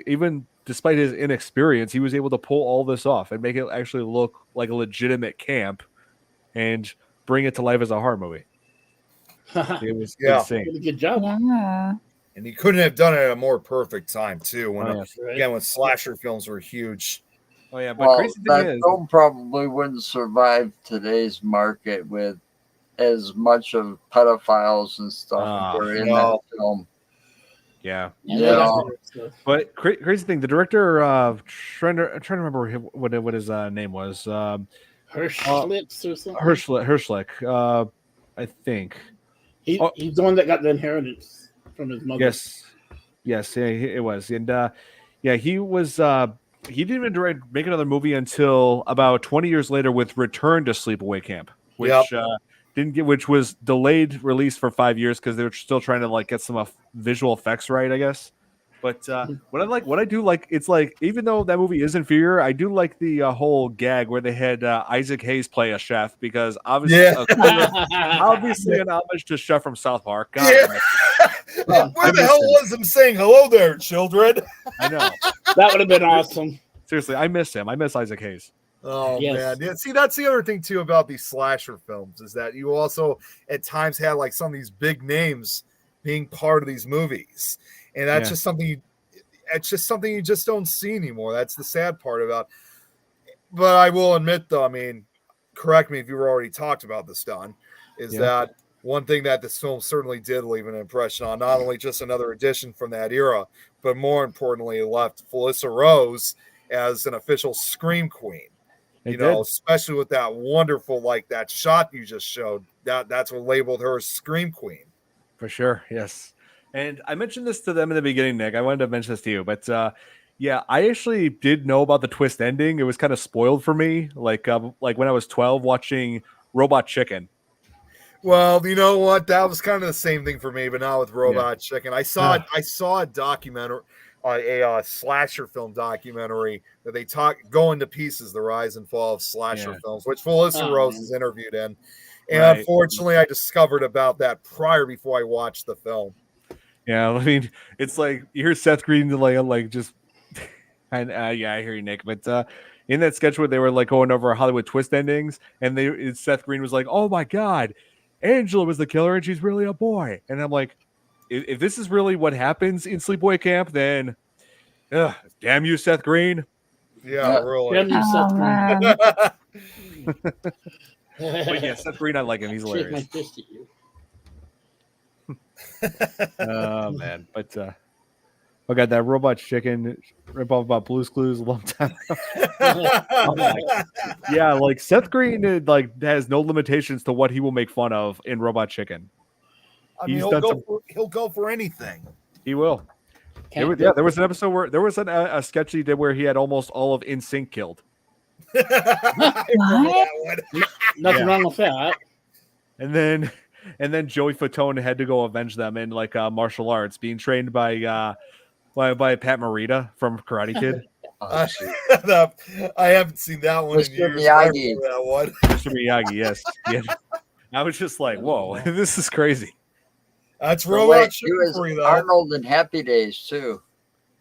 G: even despite his inexperience, he was able to pull all this off and make it actually look like a legitimate camp and bring it to life as a horror movie. It was insane.
C: Really good job.
G: And he couldn't have done it at a more perfect time too. When
C: Right.
G: again, when slasher films were huge.
A: Oh yeah, but
B: Well,
A: crazy thing
B: that
A: is,
B: film probably wouldn't survive today's market with as much of pedophiles and stuff were in that film.
A: yeah.
B: Yeah.
A: But crazy thing, the director, I'm trying to remember what his name was.
C: Hirschlitz or something.
A: Hirschlick, I think.
C: He's the one that got the inheritance from his mother.
A: Yes, yeah, it was, and yeah, he was. He didn't even make another movie until about 20 years later with Return to Sleepaway Camp, which which was delayed release for 5 years because they were still trying to like get some visual effects right, I guess. But what I do like, it's like even though that movie is inferior, I do like the whole gag where they had Isaac Hayes play a chef because obviously, obviously an homage to Chef from South Park. God,
G: Where the hell was him saying hello there, children?
A: I know
C: that would have been awesome.
A: Seriously, I miss him. I miss Isaac Hayes.
G: Oh man, yeah. See, that's the other thing too about these slasher films is that you also at times had like some of these big names being part of these movies, and that's just something. It's just something you just don't see anymore. That's the sad part about. But I will admit, though, I mean, correct me if you were already talked about this, Don, is that one thing that this film certainly did leave an impression on, not only just another addition from that era, but more importantly, it left Felissa Rose as an official Scream Queen. Especially with that wonderful, like that shot you just showed, that's what labeled her as Scream Queen.
A: For sure, yes. And I mentioned this to them in the beginning, Nick. I wanted to mention this to you, but yeah, I actually did know about the twist ending. It was kind of spoiled for me, like when I was 12 watching Robot Chicken.
G: Well, you know what? That was kind of the same thing for me, but not with Robot Chicken. I saw a documentary, a slasher film documentary that they go into pieces the rise and fall of slasher films, which Felissa Rose is interviewed in. And unfortunately, I discovered about that before I watched the film.
A: Yeah, I mean, it's like you hear Seth Green like just, and yeah, I hear you, Nick. But in that sketch where they were like going over Hollywood twist endings, and Seth Green was like, "Oh my God, Angela was the killer, and she's really a boy." And I'm like, if this is really what happens in Sleepaway Camp, then, damn you, Seth Green.
G: Yeah, really.
C: Damn you, Seth Green.
A: But yeah, Seth Green, I like him. He's hilarious.
C: My fist at you.
A: Oh man, but I got that Robot Chicken rip off about Blue's Clues a long time ago. Yeah, like Seth Green has no limitations to what he will make fun of in Robot Chicken.
G: I mean, he'll go for anything.
A: He will. There was an episode where there was a sketch he did where he had almost all of NSYNC killed.
C: Nothing wrong with that.
A: And then Joey Fatone had to go avenge them in like martial arts, being trained by Pat Morita from Karate Kid.
G: I haven't seen that one
B: Mr.
G: in years.
B: Miyagi.
G: That one.
A: Mr. Miyagi, yes. Yeah. I was just like, whoa, this is crazy.
G: That's Robot Chicken
B: he was
G: for you, though.
B: Arnold in Happy Days too.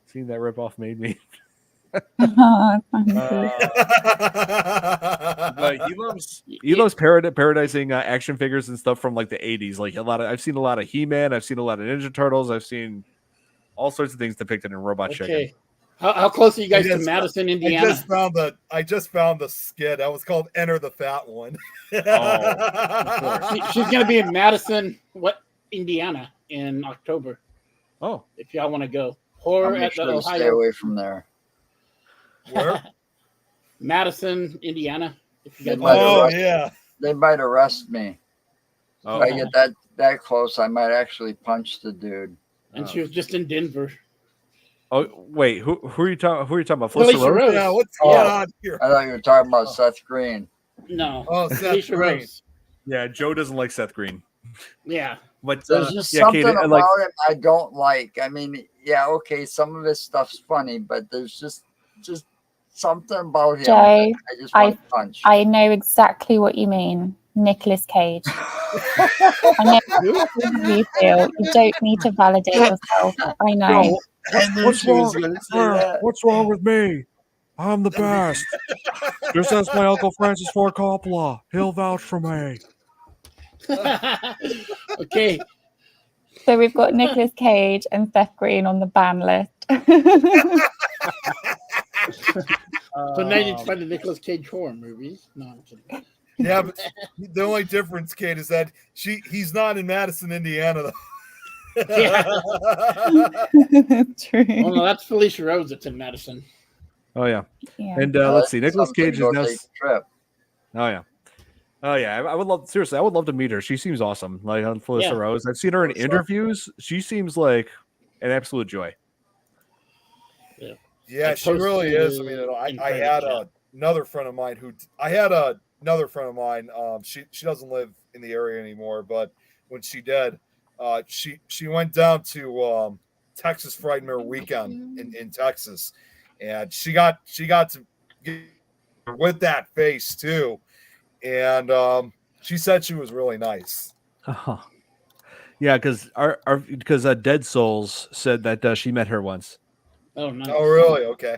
A: Seeing that ripoff made me.
H: Oh,
A: But he loves paradising action figures and stuff from like the 80s. Like I've seen a lot of He-Man, I've seen a lot of Ninja Turtles, I've seen all sorts of things depicted in Robot Chicken.
C: How close are you guys to Madison, Indiana?
G: I just found the skit. That was called Enter the Fat One.
C: She's going to be in Madison, Indiana, in October.
A: Oh,
C: if y'all want to go, or at the Ohio.
B: Stay away from there.
G: Where?
C: Madison, Indiana. If you
B: they might arrest me.
A: Oh.
B: If I get that close, I might actually punch the dude.
C: And she was just in Denver.
A: Oh wait, who are you talking? Who are you talking about?
C: Felissa Rose.
G: Yeah, what's going on here?
B: I thought you were talking about Seth Green.
C: No.
G: Oh, Seth Green.
C: Rose.
A: Yeah, Joe doesn't like Seth Green.
C: Yeah,
B: but there's just something about him I don't like. I mean, yeah, okay, some of his stuff's funny, but there's just something about him.
H: Joe,
B: I just want to punch.
H: I know exactly what you mean. Nicolas Cage. I know how you feel. You don't need to validate yourself. I know.
A: What's wrong with me? I'm the best. Just ask my Uncle Francis Ford Coppola. He'll vouch for me.
C: Okay.
H: So we've got Nicolas Cage and Seth Green on the ban list.
C: So now you find the Nicolas Cage horror movies. No, I'm kidding.
G: Yeah, but the only difference, Kate, is that he's not in Madison, Indiana, though.
C: Yeah.
H: True.
C: Oh no, that's Felicia Rose that's in Madison.
A: Oh yeah.
H: Yeah.
A: And let's see, Nicolas Cage is
B: Go
A: now.
B: take a trip.
A: Oh yeah. Oh yeah. I would love, seriously, I would love to meet her. She seems awesome. Like on Felicia Rose. I've seen her in interviews. She seems like an absolute joy.
G: Yeah, she really is. I mean, I had another friend of mine she doesn't live in the area anymore, but when she did, she went down to Texas Frightmare Weekend in Texas, and she got to get with that face too, and she said she was really nice.
A: Oh. Yeah, because Dead Souls said that she met her once.
C: Oh nice.
G: Oh really? Okay.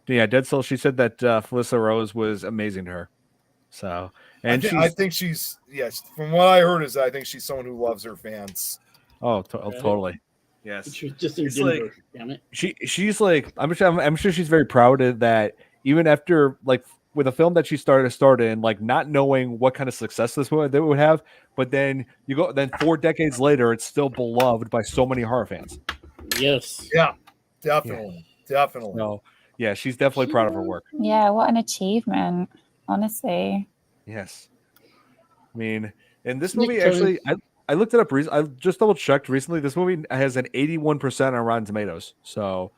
A: Yeah, Dead Souls. She said that Felicia Rose was amazing to her. So, and
G: I think she's from what I heard is I think she's someone who loves her fans.
A: Oh, totally. Yes.
C: She was just in
A: It's
C: Denver.
A: like-
C: Damn it.
A: She's like, I'm sure she's very proud of that. Even after like with a film that she started in, like not knowing what kind of success they would have, but then 4 decades later, it's still beloved by so many horror fans.
C: Yes.
G: Yeah, definitely.
A: No, yeah, she's definitely proud of her work.
H: Yeah, what an achievement, honestly.
A: Yes. I mean, in this movie, actually, I looked it up. I just double checked recently. This movie has an 81% on Rotten Tomatoes. So,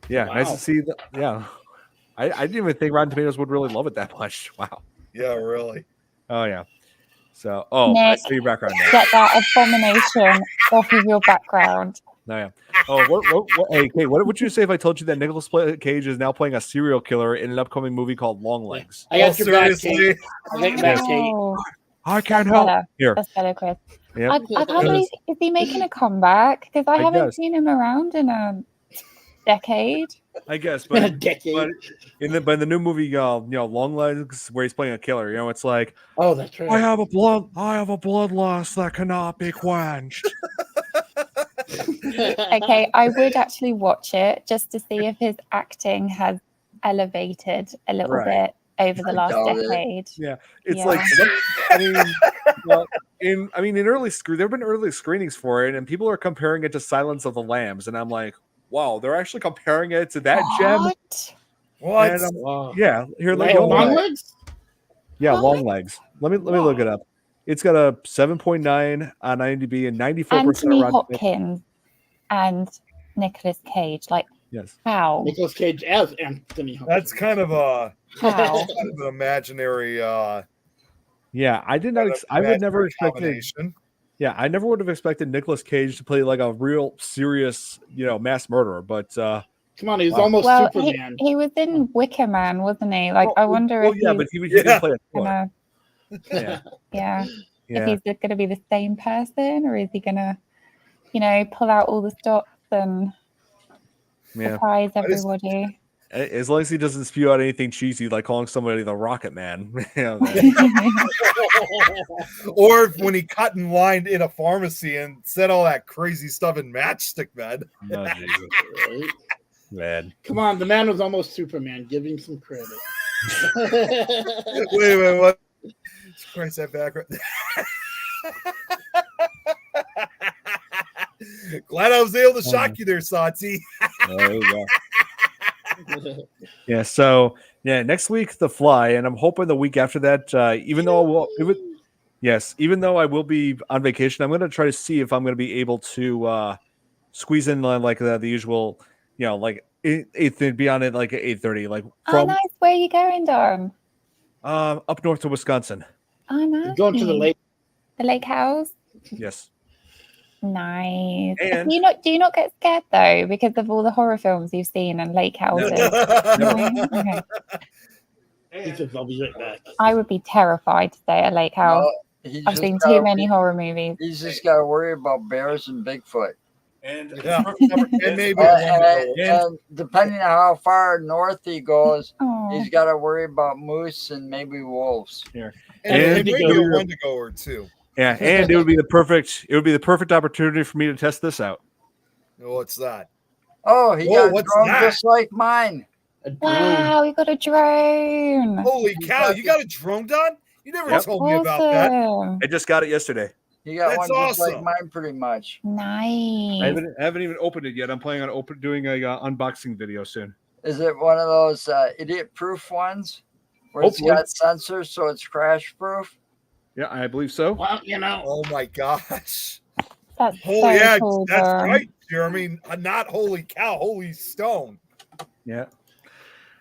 A: yeah, nice to see that. Yeah. I didn't even think Rotten Tomatoes would really love it that much. Wow.
G: Yeah, really.
A: Oh, yeah. So,
H: Nick,
A: I see your background there.
H: Get that abomination off of your background.
A: Oh, yeah. Oh, hey, Kate, what would you say if I told you that Nicolas Cage is now playing a serial killer in an upcoming movie called Long Legs?
C: I got your back,
G: seriously.
C: Kate. I got your back, Kate.
H: Oh,
A: I can't
H: that's
A: help.
H: better.
A: Here.
H: That's better, Chris.
A: Yep.
H: I can't believe, is he making a comeback? Because I haven't
A: guess.
H: seen him around in a decade.
A: I guess,
C: A
A: but
C: decade.
A: in the new movie, Long Legs, where he's playing a killer, it's like,
C: Oh, that's right.
A: I have a bloodlust that cannot be quenched.
H: Okay, I would actually watch it just to see if his acting has elevated a little bit over the last
B: doubt it.
H: decade.
A: Yeah, it's
H: Yeah.
A: like, in early there have been early screenings for it, and people are comparing it to Silence of the Lambs, and I'm like, wow, they're actually comparing it to that gem.
G: What?
A: And
C: Wow.
A: yeah, here,
C: Like
A: hold
C: Long
A: on.
C: Legs?
A: Yeah, Long Legs. Let me look it up. It's got a 7.9 on IMDb and 94%
H: Anthony
A: on Rotten Tomatoes.
H: Hopkins and Nicolas Cage. Like,
A: Yes.
H: how?
C: Nicolas Cage as Anthony Hopkins.
G: That's kind of a
H: How?
G: kind of an imaginary
A: Yeah, I did not. I would never expect it.
G: combination.
A: Yeah, I never would have expected Nicolas Cage to play like a real serious, mass murderer. But
C: Come on, he's
A: Wow.
C: almost
H: Well,
C: Superman.
H: he was in Wicker Man, wasn't he? Like, I wonder if
A: yeah,
H: he's
A: but he didn't play a killer.
H: gonna,
A: Yeah,
H: yeah,
A: yeah.
H: if he's gonna be the same person, or is he gonna, pull out all the stops and
A: Yeah.
H: surprise everybody?
A: As long as he doesn't spew out anything cheesy, like calling somebody the Rocket Man.
G: Or when he cut in line in a pharmacy and said all that crazy stuff in Matchstick Men.
A: Oh, Jesus.
C: Right?
A: Man.
C: Come on, the man was almost Superman. Give him some credit.
G: Wait a minute, what? Christ, that background. Glad I was able to shock you there, Sati.
A: There you go. Yeah, so next week The Fly, and I'm hoping the week after that, even though I will be on vacation, I'm going to try to see if I'm going to be able to squeeze in like the usual, like 8 be on it like at 8:30, like
H: Oh,
A: from
H: nice. Where are you going, Don?
A: up north to Wisconsin.
H: Oh, nice.
C: Going to the lake.
H: The lake house.
A: Yes.
H: Nice.
A: And-
H: Do you not get scared though because of all the horror films you've seen and lake houses? No? Okay.
C: He says, I'll be right back.
H: I would be terrified to stay at a lake house.
B: He
H: I've
B: just
H: seen
B: gotta-
H: too many horror movies.
B: He's just got to worry about bears and Bigfoot.
A: And
G: Yeah. And maybe
B: And depending on how far north he goes,
H: Oh,
B: he's got to worry about moose and maybe wolves.
G: and
A: And-
G: maybe a Wendigo or two.
A: Yeah, and it would be the perfect opportunity for me to test this out.
G: What's that?
B: Oh, he got a
G: what's
B: drone
G: that?
B: just like mine.
H: Wow, we got a drone.
G: Holy cow! You got a drone, Don? You never told me about that.
H: Awesome.
A: I just got it yesterday.
B: He got
G: That's
B: one just like
G: awesome.
B: mine, pretty much.
H: Nice.
A: I haven't even opened it yet. I'm planning on doing a unboxing video soon.
B: Is it one of those idiot-proof ones where
A: Hopefully.
B: it's got sensors so it's crash-proof?
A: Yeah, I believe so.
C: Well, you know.
G: Oh my gosh!
H: That's
G: Holy
H: so cool,
G: that's
H: Don.
G: right, Jeremy. Not holy cow, holy stone.
A: Yeah.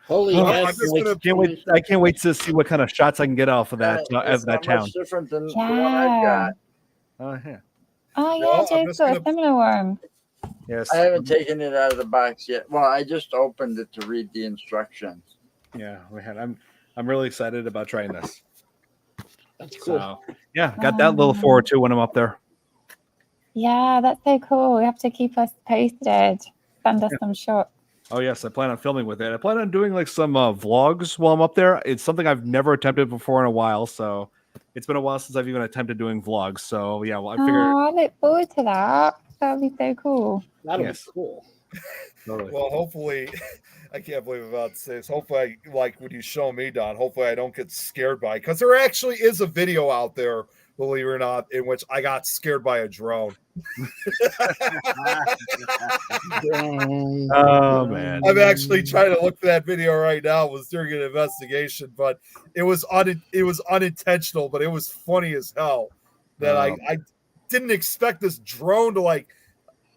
C: Holy
A: Oh,
C: yes,
G: I'm just
C: like,
G: gonna-
A: I can't wait to see what kind of shots I can get off of that
B: It's
A: of that
B: not
A: town.
B: much different than the one I've got.
A: Yeah.
H: Oh, yeah,
G: Well, I'm
H: Joe's
G: just
H: got a
G: gonna-
H: similar one.
A: Yes.
B: I haven't taken it out of the box yet. Well, I just opened it to read the instructions.
A: Yeah, man, I'm really excited about trying this.
C: that's cool.
A: So, yeah, got that little forward to when I'm up there.
H: Yeah, that's so cool. You have to keep us posted. Send us some shots.
A: Oh yes, I plan on filming with it. I plan on doing like some vlogs while I'm up there. It's something I've never attempted before in a while, so it's been a while since I've even attempted doing vlogs. So yeah, well, I figured.
H: Oh, I look forward to that. That would be so cool.
C: That'll
A: Yes.
C: be cool.
A: Totally.
G: Well, hopefully, I can't believe I'm about to say this. Hopefully, like when you show me, Don, hopefully I don't get scared by it. Because there actually is a video out there, believe it or not, in which I got scared by a drone.
A: Oh man.
G: I'm actually trying to look for that video right now. It was during an investigation, but it was unintentional, but it was funny as hell that I didn't expect this drone to like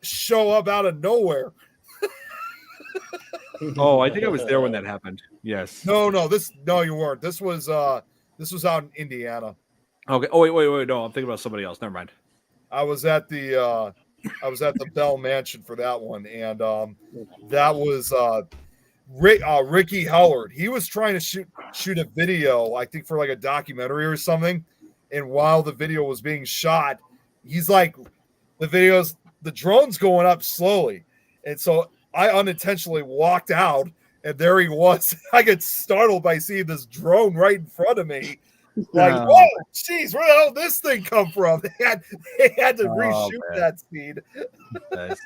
G: show up out of nowhere.
A: Oh, I think I was there when that happened. Yes.
G: No, you weren't. This was out in Indiana.
A: Okay. Oh wait. No, I'm thinking about somebody else. Never mind.
G: I was at the Bell Mansion for that one, and that was Ricky Howard. He was trying to shoot a video, I think for like a documentary or something. And while the video was being shot, he's like, the drone's going up slowly, and so I unintentionally walked out, and there he was. I get startled by seeing this drone right in front of me. Like, whoa, jeez, where the hell did this thing come from? They had to reshoot that scene.
A: Nice.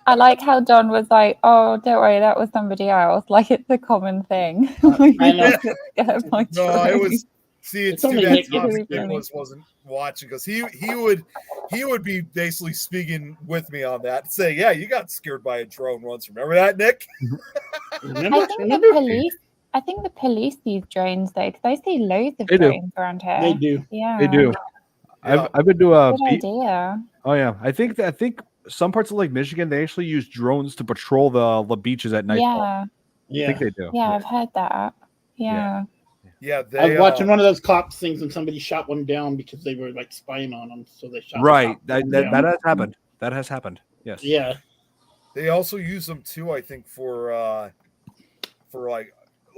H: I like how Don was like, "Oh, don't worry, that was somebody else." Like it's a common thing.
C: I know.
G: No, it was. See, it's too
C: only
G: bad
C: Nick
G: Nicholas wasn't watching because he would be basically speaking with me on that. Say, yeah, you got scared by a drone once. Remember that, Nick?
H: I think the police use drones though, because I see loads of
A: They do.
H: drones around here.
C: They do.
H: Yeah,
A: They do.
G: Yeah.
A: I've been to a
H: Good idea.
A: Oh yeah, I think some parts of Lake Michigan they actually use drones to patrol the beaches at night.
H: Yeah,
A: I
C: Yeah.
A: think they do.
H: yeah, I've heard that. Yeah.
G: Yeah,
C: I was watching one of those cops things and somebody shot one down because they were like spying on them. So they shot.
A: Right.
C: the cop
A: That
C: down.
A: has happened. That has happened. Yes.
C: Yeah.
G: They also use them too, I think, for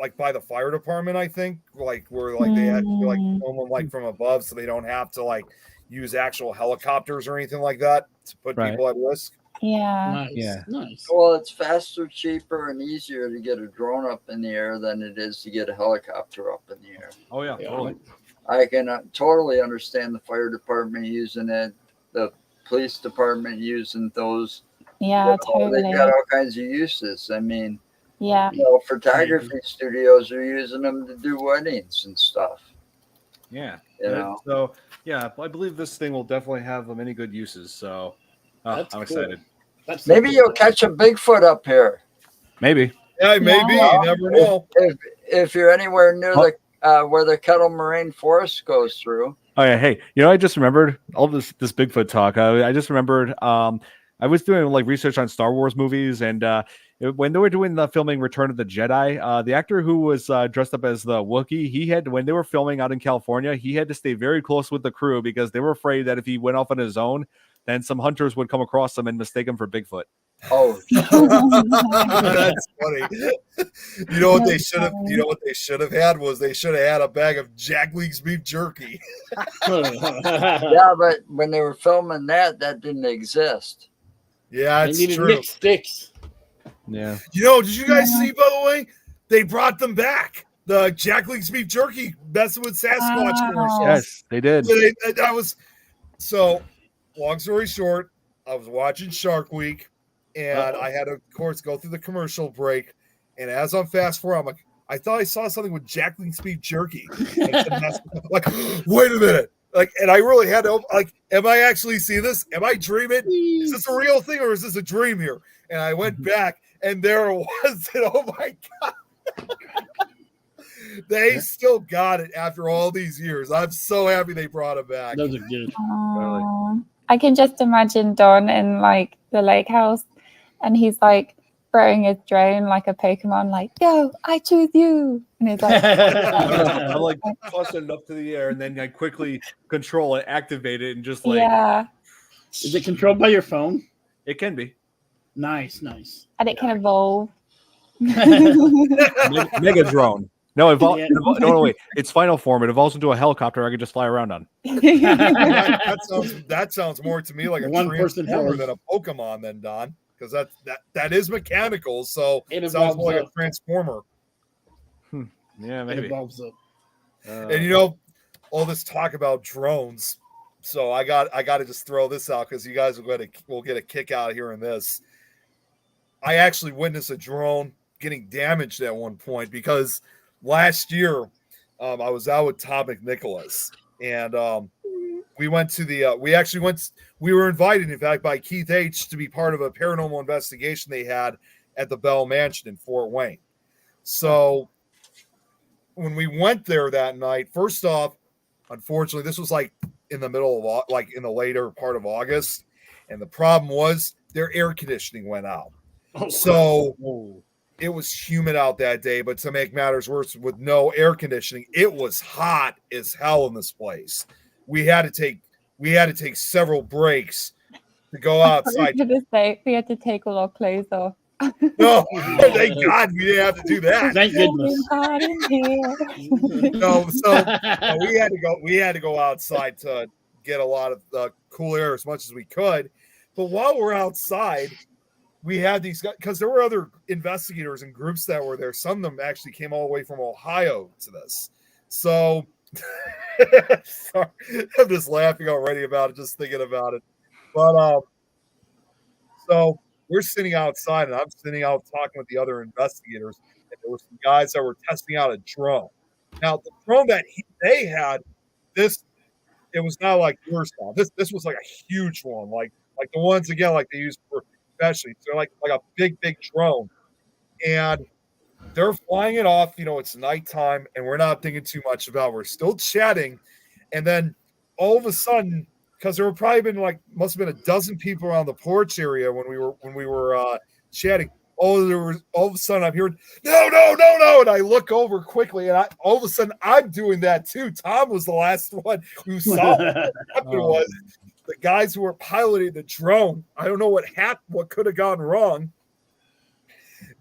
G: like by the fire department. I think like where like they had to like film them like from above, so they don't have to like use actual helicopters or anything like that to put people at risk.
H: Yeah.
C: Nice.
A: Yeah.
C: Nice.
B: Well, it's faster, cheaper, and easier to get a drone up in the air than it is to get a helicopter up in the air.
A: Oh yeah.
C: Yeah.
A: Totally.
B: I can totally understand the fire department using it, the police department using those.
H: Yeah, totally.
B: They've got all kinds of uses. I mean,
H: Yeah.
B: photography studios are using them to do weddings and stuff.
A: Yeah.
B: You know?
A: So yeah, I believe this thing will definitely have many good uses. So I'm
C: Cool.
A: excited.
C: That's
B: Maybe you'll catch a Bigfoot up here.
A: Maybe.
G: Yeah, maybe.
H: Yeah.
G: You never know.
B: If you're anywhere near where the Kettle Moraine Forest goes through.
A: Oh yeah. Hey, I just remembered all this Bigfoot talk. I just remembered. I was doing like research on Star Wars movies, and when they were doing the filming Return of the Jedi, the actor who was dressed up as the Wookiee, when they were filming out in California, he had to stay very close with the crew because they were afraid that if he went off on his own, then some hunters would come across him and mistake him for Bigfoot.
B: Oh,
G: That's funny. You know what they should have? You know what they should have had was they should have had a bag of Jack League's beef jerky.
B: yeah, but when they were filming that didn't exist.
G: Yeah,
C: They
G: it's
C: needed
G: true.
C: Nick sticks.
A: Yeah.
G: You know, did you guys see, by the way? They brought them back. The Jack League's beef jerky messing with Sasquatch commercials.
A: Yes, they did.
G: So, long story short, I was watching Shark Week, and I had to, of course, go through the commercial break. And as I'm fast forward, I'm like, I thought I saw something with Jacqueline's beef jerky. Like, wait a minute. Like, and I really had to, like, am I actually seeing this? Am I dreaming? Is this a real thing or is this a dream here? And I went back, and there it was. And oh my God. They still got it after all these years. I'm so happy they brought it back.
C: Those are good.
H: I can just imagine Don in like the lake house, and he's like throwing his drone like a Pokemon, like, "Go, I choose you!" And he's like,
A: I'm like tossing it up to the air, and then I quickly control it, activate it, and just like,
H: yeah.
C: Is it controlled by your phone?
A: It can be.
C: Nice.
H: And it can evolve.
A: Mega drone. No, no, wait. It's final form. It evolves into a helicopter I could just fly around on.
G: that sounds more to me like a transformer than a Pokemon, then, Don, because that is mechanical. So it sounds more like a transformer.
A: Yeah, maybe.
C: It evolves up.
G: And all this talk about drones. So I got to just throw this out because you guys will get a kick out of hearing this. I actually witnessed a drone getting damaged at one point because last year I was out with Tom McNicholas, and we went to the we were invited, in fact, by Keith H. to be part of a paranormal investigation they had at the Bell Mansion in Fort Wayne. So when we went there that night, first off, unfortunately, this was like in the middle of, like, in the later part of August, and the problem was their air conditioning went out. So it was humid out that day, but to make matters worse, with no air conditioning, it was hot as hell in this place. We had to take several breaks to go outside.
H: We had to take all our clothes off.
G: No, thank God we didn't have to do that.
C: Thank goodness.
G: So we had to go outside to get a lot of cool air as much as we could. But while we're outside, we had these guys, because there were other investigators and groups that were there. Some of them actually came all the way from Ohio to this. So sorry, I'm just laughing already about it, just thinking about it. But so we're sitting outside, and I'm sitting out talking with the other investigators, and there were some guys that were testing out a drone. Now, the drone that they had, it was not like yours now. This was like a huge one, like the ones, again, like they use for especially. So like a big drone, and they're flying it off. It's nighttime, and we're not thinking too much about it. We're still chatting, and then all of a sudden, because there were probably must have been a dozen people around the porch area when we were chatting. All of a sudden I'm hearing no, and I look over quickly, and all of a sudden I'm doing that too. Tom was the last one who saw what happened. Was the guys who were piloting the drone. I don't know what could have gone wrong,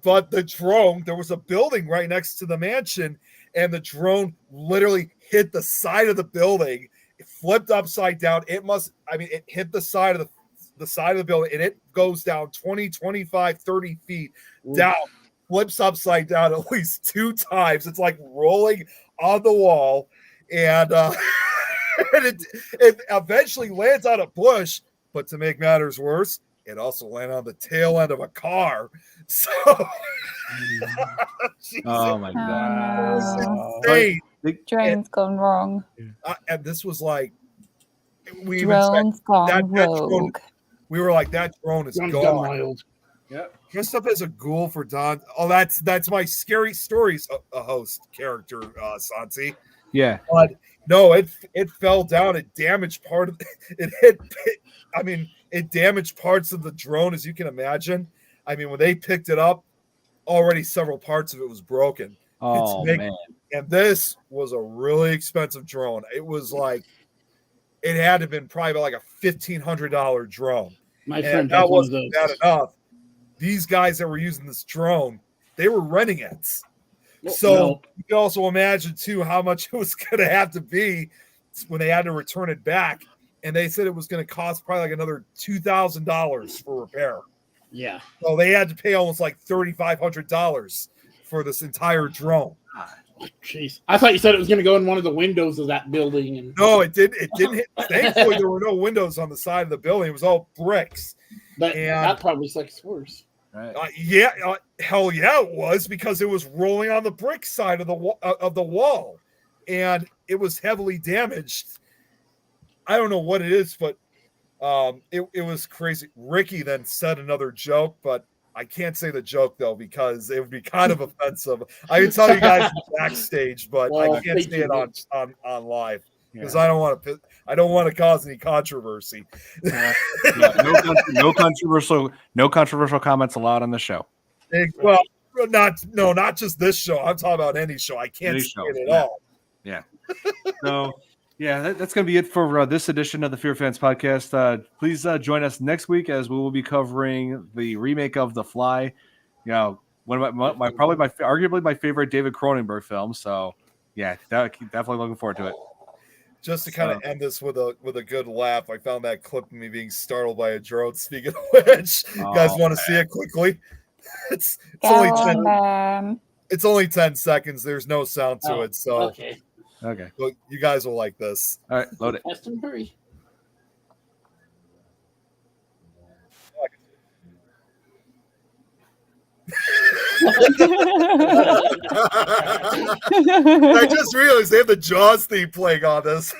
G: but the drone, there was a building right next to the mansion, and the drone literally hit the side of the building. It flipped upside down. It hit the side of the building, and it goes down 20, 25, 30 feet down, flips upside down at least 2 times. It's like rolling on the wall, and and it eventually lands on a bush. But to make matters worse, it also landed on the tail end of a car. So,
A: oh my God,
G: insane.
H: The drone's gone wrong.
G: And this was like,
H: drone's gone rogue.
G: We were like, that drone is gone.
C: Yeah,
G: dressed up as a ghoul for Don. Oh, that's my Scary Stories host character, Santi.
A: Yeah,
G: but no, it fell down. It damaged part of it. It damaged parts of the drone, as you can imagine. When they picked it up, already several parts of it was broken.
A: Oh, man.
G: And this was a really expensive drone. It was like, it had to have been probably like a $1,500 drone.
C: My friend,
G: that wasn't bad enough. These guys that were using this drone, they were renting it. So you can also imagine too how much it was going to have to be when they had to return it back. And they said it was going to cost probably like another $2,000 for repair.
C: Yeah.
G: So they had to pay almost like $3,500 for this entire drone.
C: Jeez, I thought you said it was going to go in one of the windows of that building. And
G: No, it didn't. It didn't. Thankfully, there were no windows on the side of the building. It was all bricks.
C: But that probably sucks worse.
A: Right.
G: Hell yeah, it was, because it was rolling on the brick side of the wall, and it was heavily damaged. I don't know what it is, but it was crazy. Ricky then said another joke, but I can't say the joke though because it would be kind of offensive. I can tell you guys backstage, but I can't say it on live because I don't want to cause any controversy.
A: No controversial comments allowed on the show.
G: Well, not just this show. I'm talking about any show. I can't say it at all.
A: Yeah. So. Yeah, that's going to be it for this edition of the FearFans podcast. Please join us next week as we will be covering the remake of The Fly. You know, one of arguably my favorite David Cronenberg film. So, yeah, definitely looking forward to it.
G: Just to kind of end this with a good laugh, I found that clip of me being startled by a drone. Speaking of which, you guys want to see it quickly? It's only 10 seconds. There's no sound to it, so.
C: Okay.
G: Well, you guys will like this.
A: All right, load it.
C: Fast and hurry.
G: I just realized they have the Jaws theme playing on this.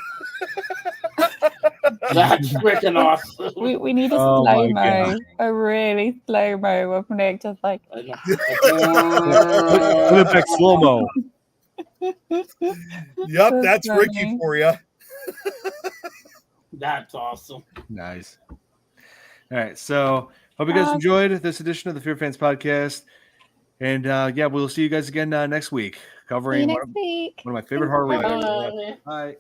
C: That's freaking awesome.
H: We need a slow-mo, a really slow-mo of Nick just like.
A: Put it back slow-mo.
G: Yep, that's funny. Ricky for you.
C: That's awesome.
A: Nice. All right, so hope you guys enjoyed this edition of the FearFans podcast, and we'll see you guys again next week, covering one of my favorite horror movies.
C: Bye.
A: Bye.